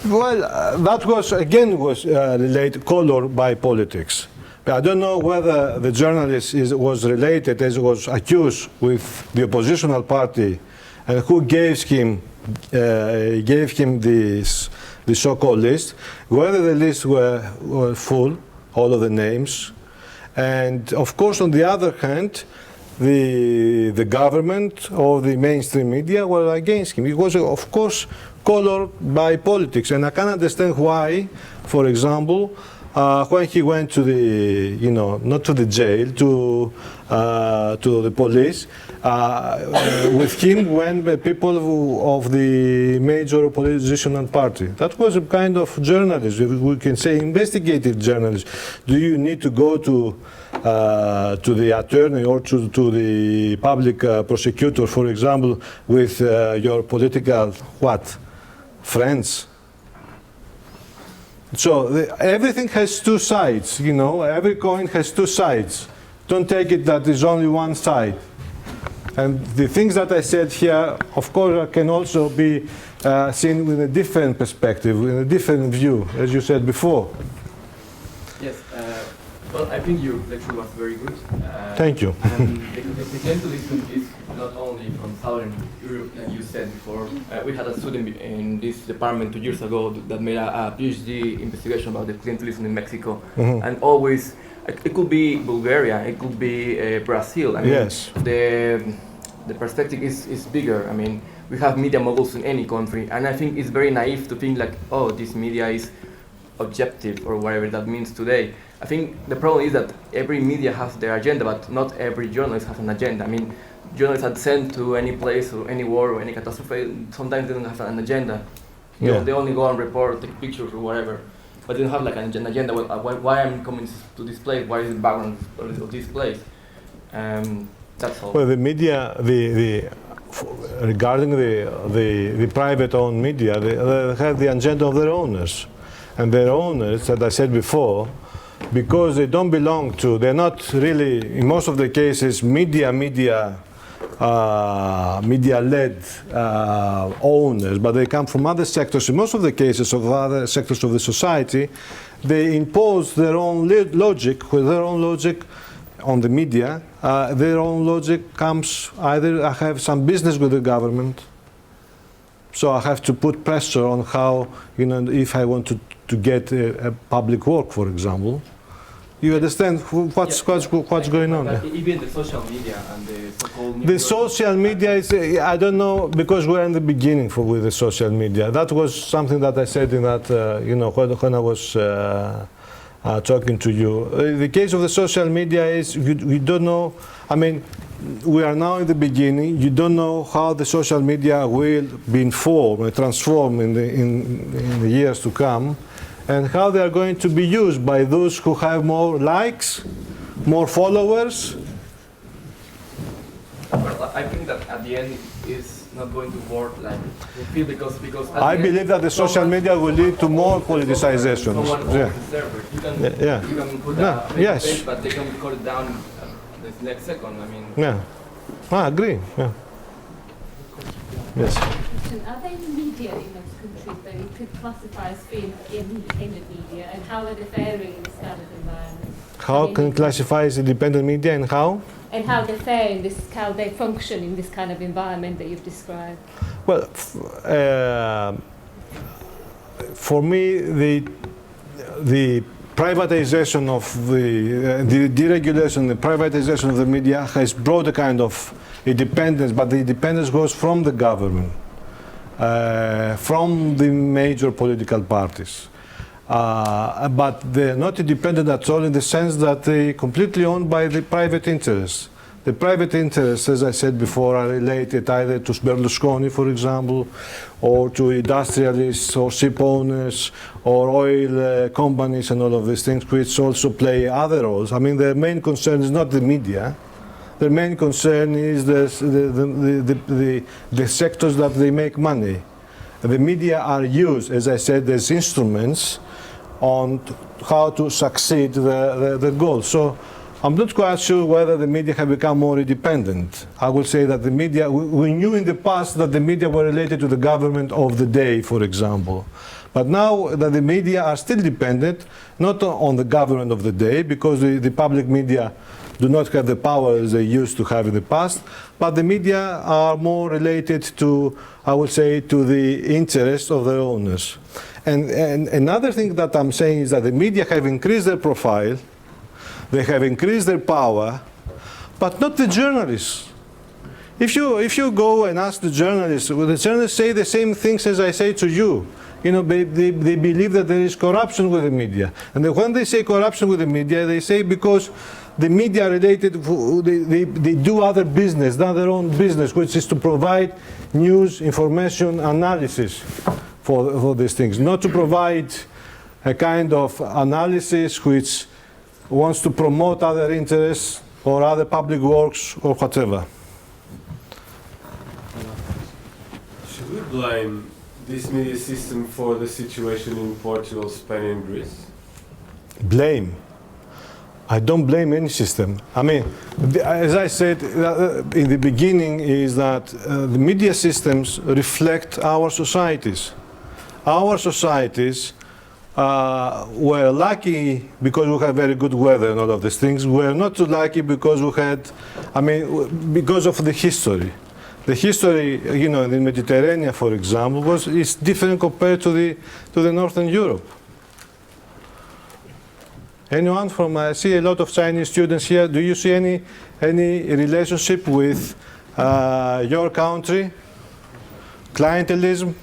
A: That was again related, colored by politics. But I don't know whether the journalist was related, as was accused, with the oppositional party, and who gave him this the so-called list. Whether the list were full, all of the names, and of course, on the other hand, the government or the mainstream media were against him. It was, of course, colored by politics, and I can understand why. For example, when he went to the, you know, not to the jail, to the police, with him went the people of the major opposition party. That was a kind of journalism, we can say investigative journalism. Do you need to go to the attorney or to the public prosecutor, for example, with your political friends? So everything has two sides, you know, every coin has two sides. Don't take it that there's only one side. And the things that I said here, of course, can also be seen with a different perspective, with a different view, as you said before.
D: Yes, well, I think your lecture was very good.
A: Thank you.
D: And the clientelism is not only from Southern Europe, like you said before. We had a student in this department 2 years ago that made a PhD investigation about the clientelism in Mexico.
A: Mm-hmm.
D: And always, it could be Bulgaria, it could be Brazil. I mean,
A: Yes.
D: The perspective is bigger. I mean, we have media moguls in any country, and I think it's very naive to think like, oh, this media is objective or whatever that means today. I think the problem is that every media has their agenda, but not every journalist has an agenda. I mean, journalists are sent to any place or any war or any catastrophe. Sometimes they don't have an agenda. You know, they only go and report, take pictures or whatever, but they don't have like an agenda. Why I'm coming to this place? Why is the background of this place? That's all.
A: Well, the media, regarding the private-owned media, they have the agenda of their owners. And their owners, as I said before, because they don't belong to, they're not really, in most of the cases, media-led owners, but they come from other sectors. In most of the cases of other sectors of the society, they impose their own logic, with their own logic on the media. Their own logic comes either I have some business with the government, so I have to put pressure on how, you know, if I want to get a public work, for example. You understand what's going on?
D: Even the social media and the so-called
A: The social media is, I don't know, because we're in the beginning with the social media. That was something that I said in that, you know, when I was talking to you. The case of the social media is you don't know. I mean, we are now in the beginning. You don't know how the social media will be informed and transformed in the years to come, and how they are going to be used by those who have more likes, more followers.
D: But I think that at the end it's not going to work like we feel because at
A: I
D: the
A: believe
D: end,
A: that the social media will lead to more politicization.
D: Someone owns
A: Yeah.
D: the server. You can,
A: Yeah.
D: you can put
A: Yeah.
D: a
A: Yes.
D: page, but they can cut it down the next second. I mean,
A: Yeah, I agree. Yeah. Yes.
E: Are there any media in those countries that you could classify as being independent media, and how are they faring in this kind of environment?
A: How can you classify as independent media and how?
E: And how they fare in this, how they function in this kind of environment that you've described?
A: Well, for me, the privatization of the deregulation, the privatization of the media has brought a kind of independence, but the independence goes from the government, from the major political parties. But they're not independent at all in the sense that they're completely owned by the private interests. The private interests, as I said before, are related either to Berlusconi, for example, or to industrialists or ship owners or oil companies and all of these things, which also play other roles. I mean, their main concern is not the media. Their main concern is the sectors that they make money. The media are used, as I said, as instruments on how to succeed the goal. So I'm not quite sure whether the media have become more independent. I would say that the media, we knew in the past that the media were related to the government of the day, for example. But now that the media are still dependent, not on the government of the day, because the public media do not have the power as they used to have in the past, but the media are more related to, I would say, to the interests of their owners. And another thing that I'm saying is that the media have increased their profile, they have increased their power, but not the journalists. If you go and ask the journalists, well, the journalists say the same things as I say to you. You know, they believe that there is corruption with the media. And when they say corruption with the media, they say because the media are related, they do other business, not their own business, which is to provide news, information, analysis for these things. Not to provide a kind of analysis which wants to promote other interests or other public works or whatever.
F: Should we blame this media system for the situation in Portugal, Spain and Greece?
A: Blame? I don't blame any system. I mean, as I said in the beginning, is that the media systems reflect our societies. Our societies were lucky because we had very good weather and all of these things. We're not too lucky because we had, I mean, because of the history. The history, you know, in the Mediterranean, for example, is different compared to the Northern Europe. Anyone from? I see a lot of Chinese students here. Do you see any relationship with your country? Clientelism,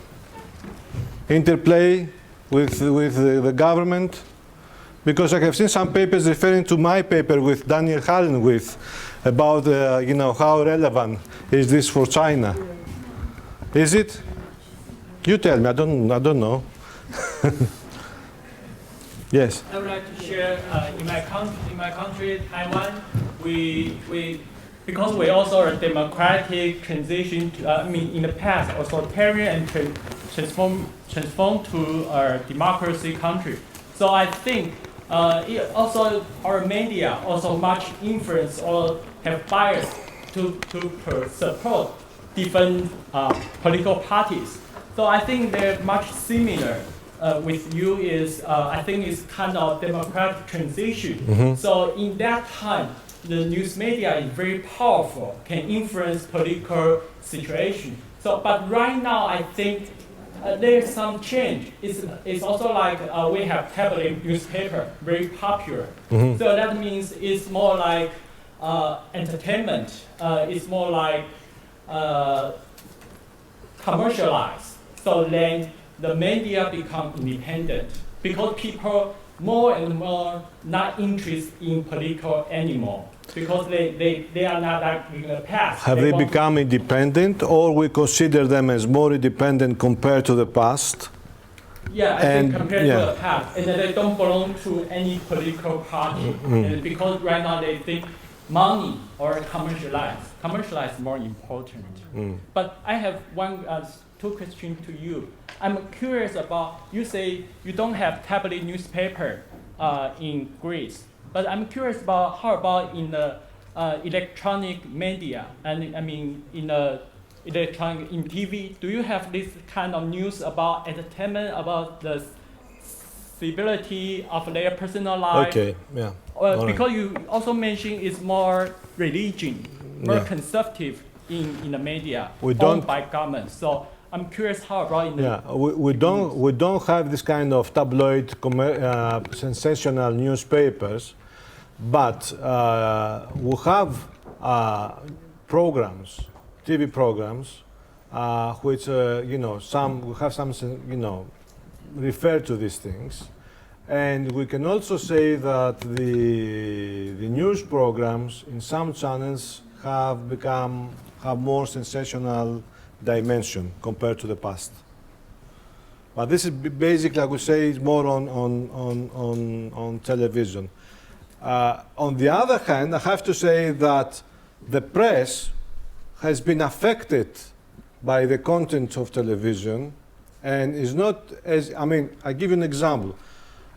A: interplay with the government? Because I have seen some papers referring to my paper with Daniel Hallen about you know, how relevant is this for China? Is it? You tell me. I don't know. Yes.
G: I would like to share in my country, Taiwan, we because we also are a democratic transition. I mean, in the past, authoritarian and transform to a democracy country. So I think also our media also much influence or have bias to support different political parties. So I think they're much similar. With you is, I think it's kind of democratic transition.
A: Mm-hmm.
G: So in that time, the news media is very powerful, can influence political situation. So, but right now, I think there's some change. It's also like we have tabloid newspaper, very popular.
A: Mm-hmm.
G: So that means it's more like entertainment. It's more like commercialized. So then the media become independent because people more and more not interested in political anymore because they are not like in the past.
A: Have they
G: want-
A: become independent, or we consider them as more independent compared to the past?
G: Yeah, I
A: And-
G: think compared
A: yeah.
G: to the past, and then they don't belong to any political party, and because right now they think money or commercialize more important. But I have two questions to you. I'm curious about, you say you don't have tablet newspaper in Greece, but I'm curious about how about in the electronic media, and I mean in the electronic, in TV, do you have this kind of news about entertainment, about the stability of their personal life?
A: Okay, yeah. All right.
G: Because you also mentioned it's more religion, more
A: Yeah.
G: conservative in the media,
A: We
G: owned
A: don't-
G: by government. So I'm curious how about in the
A: Yeah, we don't have this kind of tabloid, sensational newspapers, but we have programs, TV programs, which we have some refer to these things, and we can also say that the news programs in some channels have more sensational dimension compared to the past. But this is basically, I would say, is more on television. On the other hand, I have to say that the press has been affected by the content of television and is not as, I give you an example.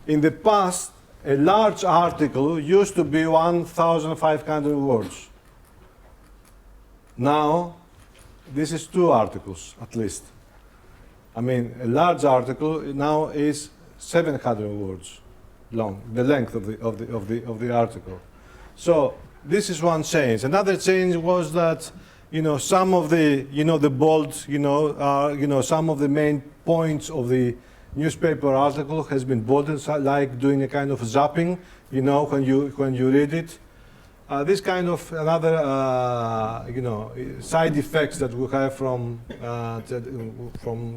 A: In the past, a large article used to be 1,500 words. Now, this is 2 articles at least. A large article now is 700 words long, the length of the article. So this is one change. Another change was that some of the the bold some of the main points of the newspaper article has been bolded, like doing a kind of zapping, when you read it. This kind of another side effects that we have from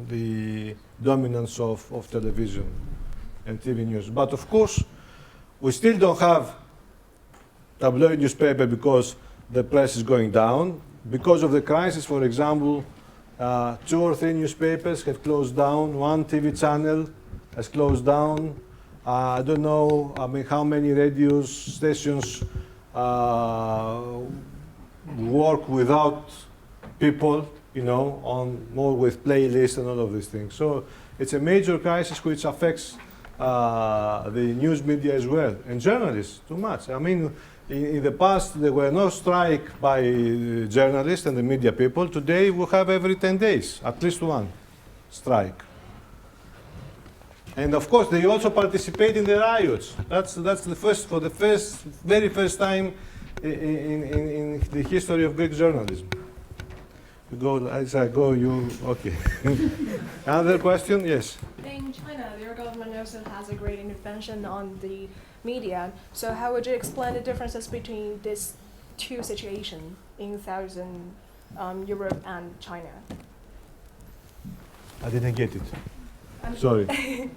A: the dominance of television and TV news. But of course, we still don't have tabloid newspaper because the press is going down. Because of the crisis, for example, 2 or 3 newspapers have closed down. 1 TV channel has closed down. I don't know. How many radio stations work without people, on more with playlists and all of these things. So it's a major crisis which affects the news media as well, and journalists too much. In the past, there were no strike by journalists and the media people. Today, we have every 10 days, at least 1 strike. And of course, they also participate in the riots. That's the very first time in the history of Greek journalism. You go, as I go, you, okay. Another question? Yes.
H: In China, their government also has a great intervention on the media. So how would you explain the differences between these 2 situations in Southern Europe and China?
A: I didn't get it.
H: Um,
A: Sorry.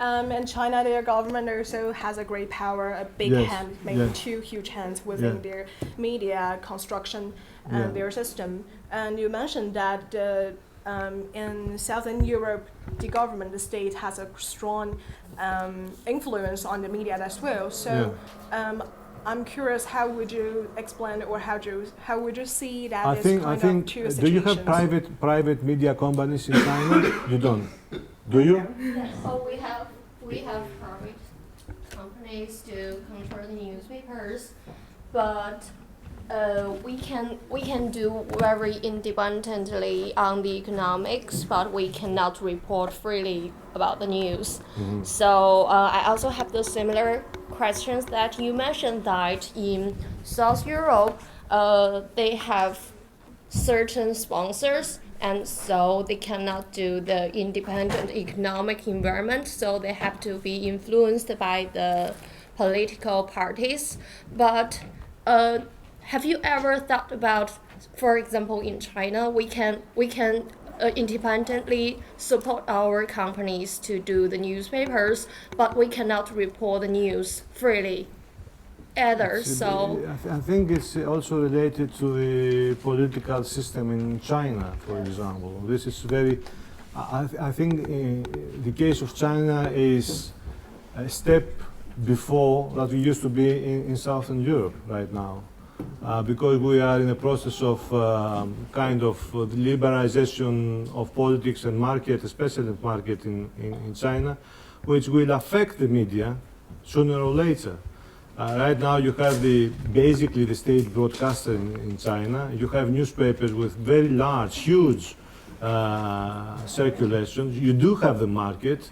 H: In China, their government also has a great power, a big
A: Yes,
H: hand, maybe
A: yeah.
H: 2 huge hands within
A: Yeah.
H: their media construction and
A: Yeah.
H: their system. And you mentioned that in Southern Europe, the government, the state, has a strong influence on the media as well. So I'm curious, how would you explain, or how would you see that
A: I
H: this
A: think.
H: kind of 2
A: Do
H: situations?
A: you have private media companies in China? You don't. Do you?
I: Yes. So we have private companies to control the newspapers, but we can do very independently on the economics, but we cannot report freely about the news. So I also have the similar questions that you mentioned, that in South Europe they have certain sponsors, and so they cannot do the independent economic environment, so they have to be influenced by the political parties. But have you ever thought about, for example, in China, we can independently support our companies to do the newspapers, but we cannot report the news freely either. So
A: I think it's also related to the political system in China, for example. This is very. I think the case of China is a step before that we used to be in Southern Europe right now, because we are in a process of kind of liberalization of politics and market, especially the market in China, which will affect the media sooner or later. Right now you have basically the state broadcaster in China. You have newspapers with very large, huge circulations. You do have the market.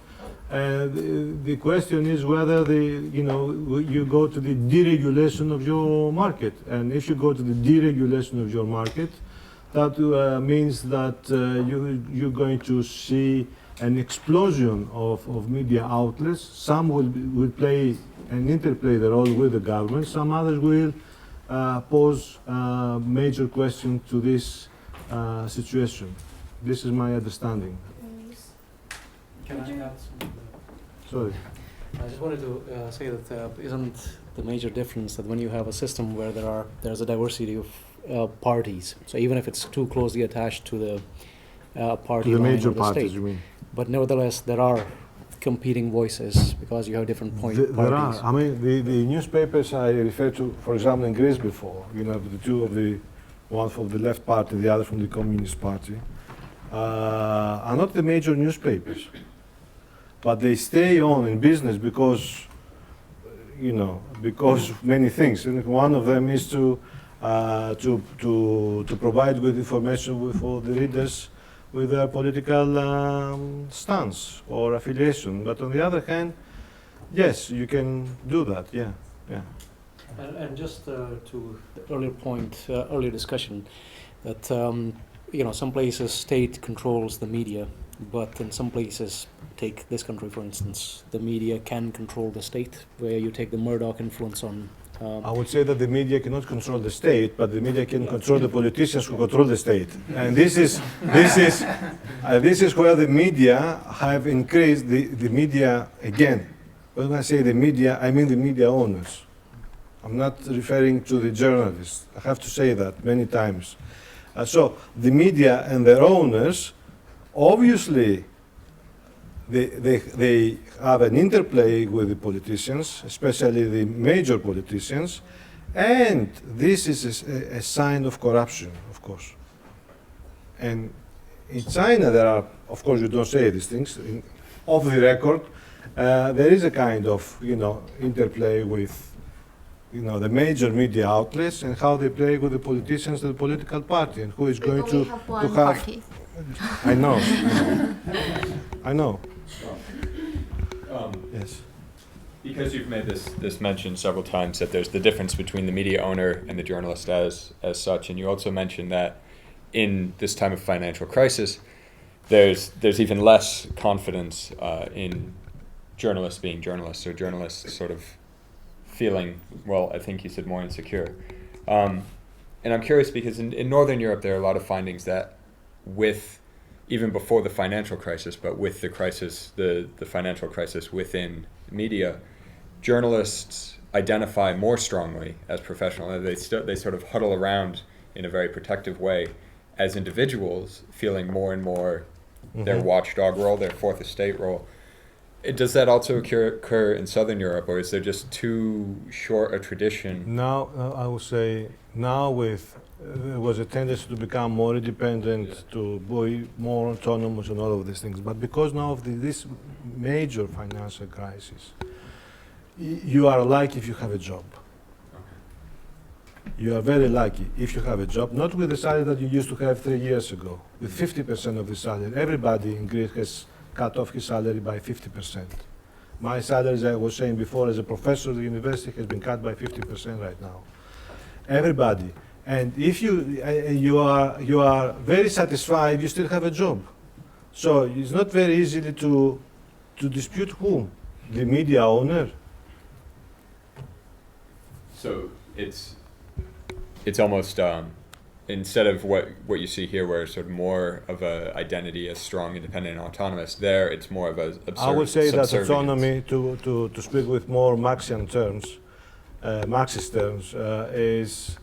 A: The question is whether you go to the deregulation of your market. And if you go to the deregulation of your market, that means that you're going to see an explosion of media outlets. Some will play and interplay the role with the government. Some others will pose major questions to this situation. This is my understanding.
J: Can I add something?
A: Sorry.
J: I just wanted to say that isn't the major difference that when you have a system where there's a diversity of parties, so even if it's too closely attached to the party
A: To the
J: line
A: major
J: or the
A: parties,
J: state,
A: you mean?
J: but nevertheless there are competing voices because you have different
A: There
J: parties.
A: are. I mean, the newspapers I referred to, for example, in Greece before, the two of one from the left party, the other from the Communist Party, are not the major newspapers. But they stay on in business because of many things. And one of them is to provide good information for the readers with their political stance or affiliation. But on the other hand, yes, you can do that. Yeah.
J: And just to the earlier point, earlier discussion, that some places state controls the media, but in some places, take this country for instance, the media can control the state, where you take the Murdoch influence on.
A: I would say that the media cannot control the state, but the media can control the politicians who control the state. And this is where the media have increased. The media, again, when I say the media, I mean the media owners. I'm not referring to the journalists. I have to say that many times. So the media and their owners, obviously, they have an interplay with the politicians, especially the major politicians, and this is a sign of corruption, of course. And in China, there are, of course, you don't say these things, off the record, there is a kind of, interplay with, the major media outlets and how they play with the politicians and the political party, and who is going to have.
I: party.
A: I know. I know. Yes.
K: Because you've made this mention several times that there's the difference between the media owner and the journalist as such, and you also mentioned that in this time of financial crisis, there's even less confidence in journalists being journalists, or journalists sort of feeling, well, I think you said more insecure. And I'm curious because in Northern Europe there are a lot of findings that even before the financial crisis, but with the crisis, the financial crisis within media, journalists identify more strongly as professional. They sort of huddle around in a very protective way as individuals, feeling more and more their watchdog role, their fourth estate role. Does that also occur in Southern Europe, or is there just too short a tradition?
A: Now, I would say, there was a tendency to become more independent, to be more autonomous and all of these things. But because now of this major financial crisis, you are lucky if you have a job. You are very lucky if you have a job, not with the salary that you used to have 3 years ago, with 50% of the salary. Everybody in Greece has cut off his salary by 50%. My salary, as I was saying before, as a professor at the university, has been cut by 50% right now. Everybody. And if you are very satisfied, you still have a job. So it's not very easy to dispute whom? The media owner.
K: So it's almost instead of what you see here, where it's sort of more of a identity as strong, independent, and autonomous, there it's more of a
A: I would say that
K: subservience.
A: autonomy, to speak with more Marxian terms, Marxist terms, is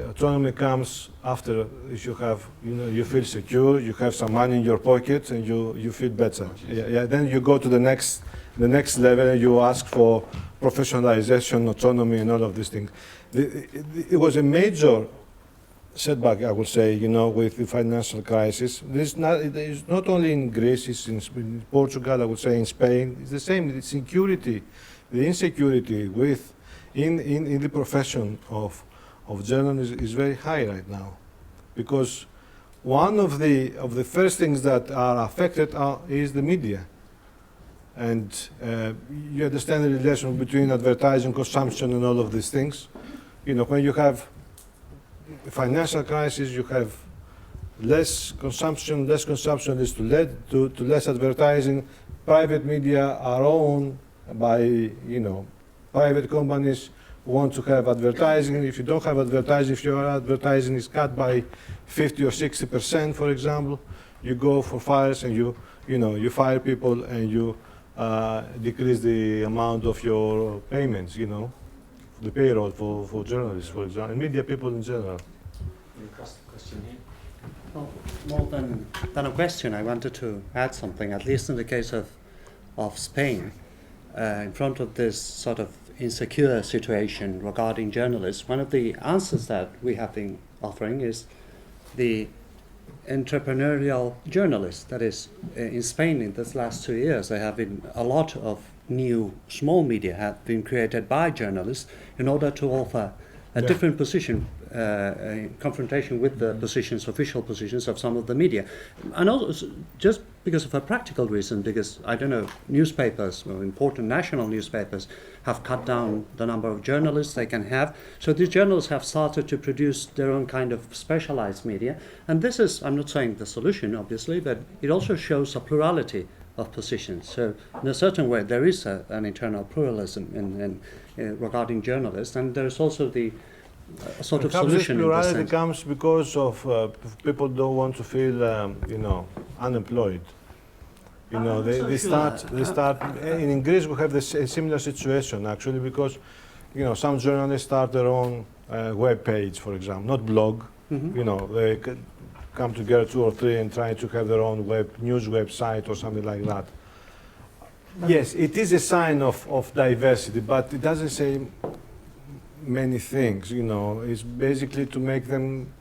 A: autonomy comes after you have, you feel secure, you have some money in your pocket, and you feel better. Yeah, then you go to the next level, and you ask for professionalization, autonomy, and all of these things. It was a major setback, I would say, with the financial crisis. It's not only in Greece, it's in Portugal, I would say in Spain. It's the same. The security, the insecurity in the profession of journalism is very high right now, because one of the first things that are affected is the media. And you understand the relation between advertising, consumption, and all of these things. When you have a financial crisis, you have less consumption. Less consumption is to less advertising. Private media are owned by private companies who want to have advertising. If you don't have advertising, if your advertising is cut by 50 or 60%, for example, you go for fires and you fire people and you decrease the amount of your payments, the payroll for journalists, for example, and media people in general.
L: Well, more than a question, I wanted to add something, at least in the case of Spain. In front of this sort of insecure situation regarding journalists, one of the answers that we have been offering is the entrepreneurial journalists. That is, in Spain in this last 2 years, there have been a lot of new small media have been created by journalists in order to offer a different position in confrontation with the official positions of some of the media. And also just because of a practical reason, because, I don't know, newspapers, or important national newspapers, have cut down the number of journalists they can have. So these journalists have started to produce their own kind of specialized media. And this is, I'm not saying the solution, obviously, but it also shows a plurality of positions. So in a certain way, there is an internal pluralism in regarding journalists, and there's also the sort of solution.
A: This plurality comes because of people don't want to feel, unemployed. They start. In Greece, we have a similar situation actually, because, some journalists start their own web page, for example, not blog. Mm-hmm. They come together 2 or 3 and try to have their own news website or something like that. Yes, it is a sign of diversity, but it doesn't say many things. It's basically to make them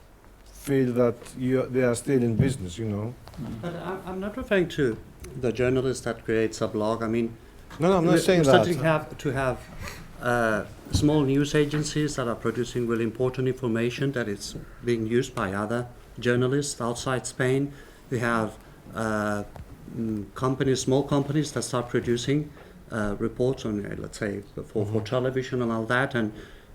A: feel that they are still in business.
L: But I'm not referring to the journalist that creates a blog. I mean,
A: no, I'm not saying that.
L: We have to have small news agencies that are producing really important information that is being used by other journalists outside Spain. We have small companies that start producing reports on, let's say, for television and all that. And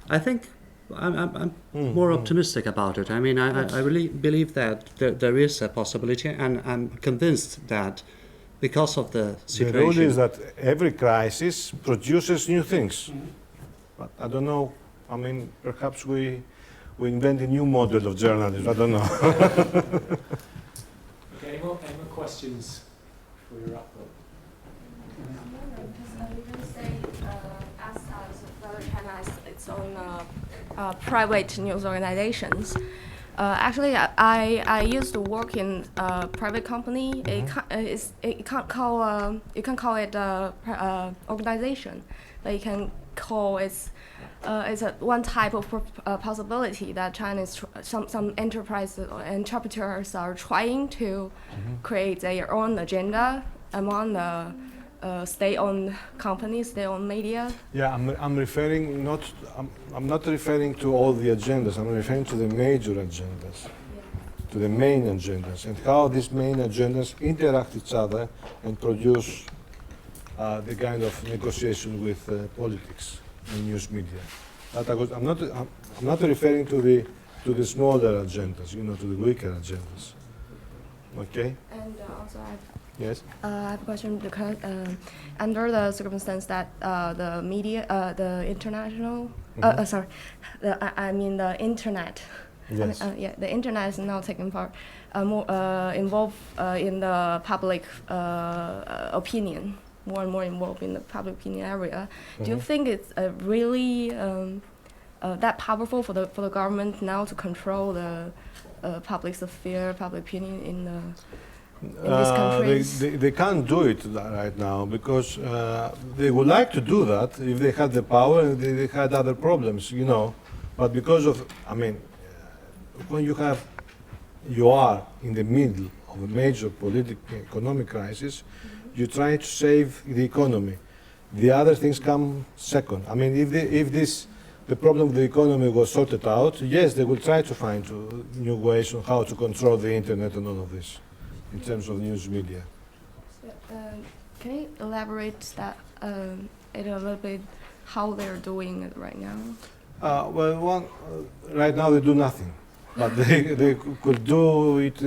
L: I think I'm more optimistic about it. I mean, I really believe that there is a possibility, and I'm convinced that because of the situation...
A: The rule is that every crisis produces new things. But I don't know, I mean, perhaps we invent a new model of journalism, I don't know.
M: Okay, any more questions before we wrap up?
I: You can say, as China has its own private news organizations. Actually, I used to work in a private company. You can't call it a organization, but you can call it's one type of possibility that China's some enterprises or entrepreneurs are trying to create their own agenda among the state-owned companies, state-owned media.
A: Yeah, I'm not referring to all the agendas. I'm referring to the major agendas, to the main agendas, and how these main agendas interact with each other and produce the kind of negotiation with politics and news media. I'm not referring to the smaller agendas, to the weaker agendas. Okay.
I: And also,
A: yes.
I: I have a question because under the circumstance that the media, the international, the internet
A: Yes.
N: The internet is now taking part, more involved in the public opinion, more and more involved in the public opinion area. Do you think it's really that powerful for the government now to control the public sphere, public opinion in these countries?
A: They can't do it right now because they would like to do that if they had the power and they had other problems, you know. But because of, when you are in the middle of a major political economic crisis, you try to save the economy. The other things come second. If the problem of the economy was sorted out, yes, they will try to find new ways on how to control the internet and all of this in terms of news media.
N: Can you elaborate that it a little bit, how they're doing it right now?
A: Right now they do nothing, but they could do it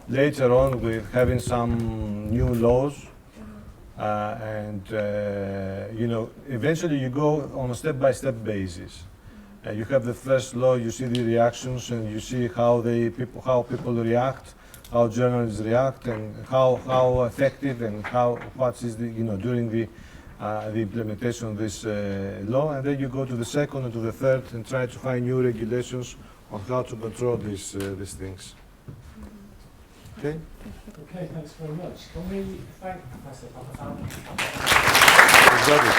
A: later on with having some new laws, eventually you go on a step-by-step basis. You have the first law, you see the reactions, and you see how people react, how journalists react, and how effective and what is during the implementation of this law, and then you go to the second and to the third and try to find new regulations on how to control these things. Okay?
M: Okay, thanks very much. Can we thank Professor Papathanassopoulos?
A: Exactly.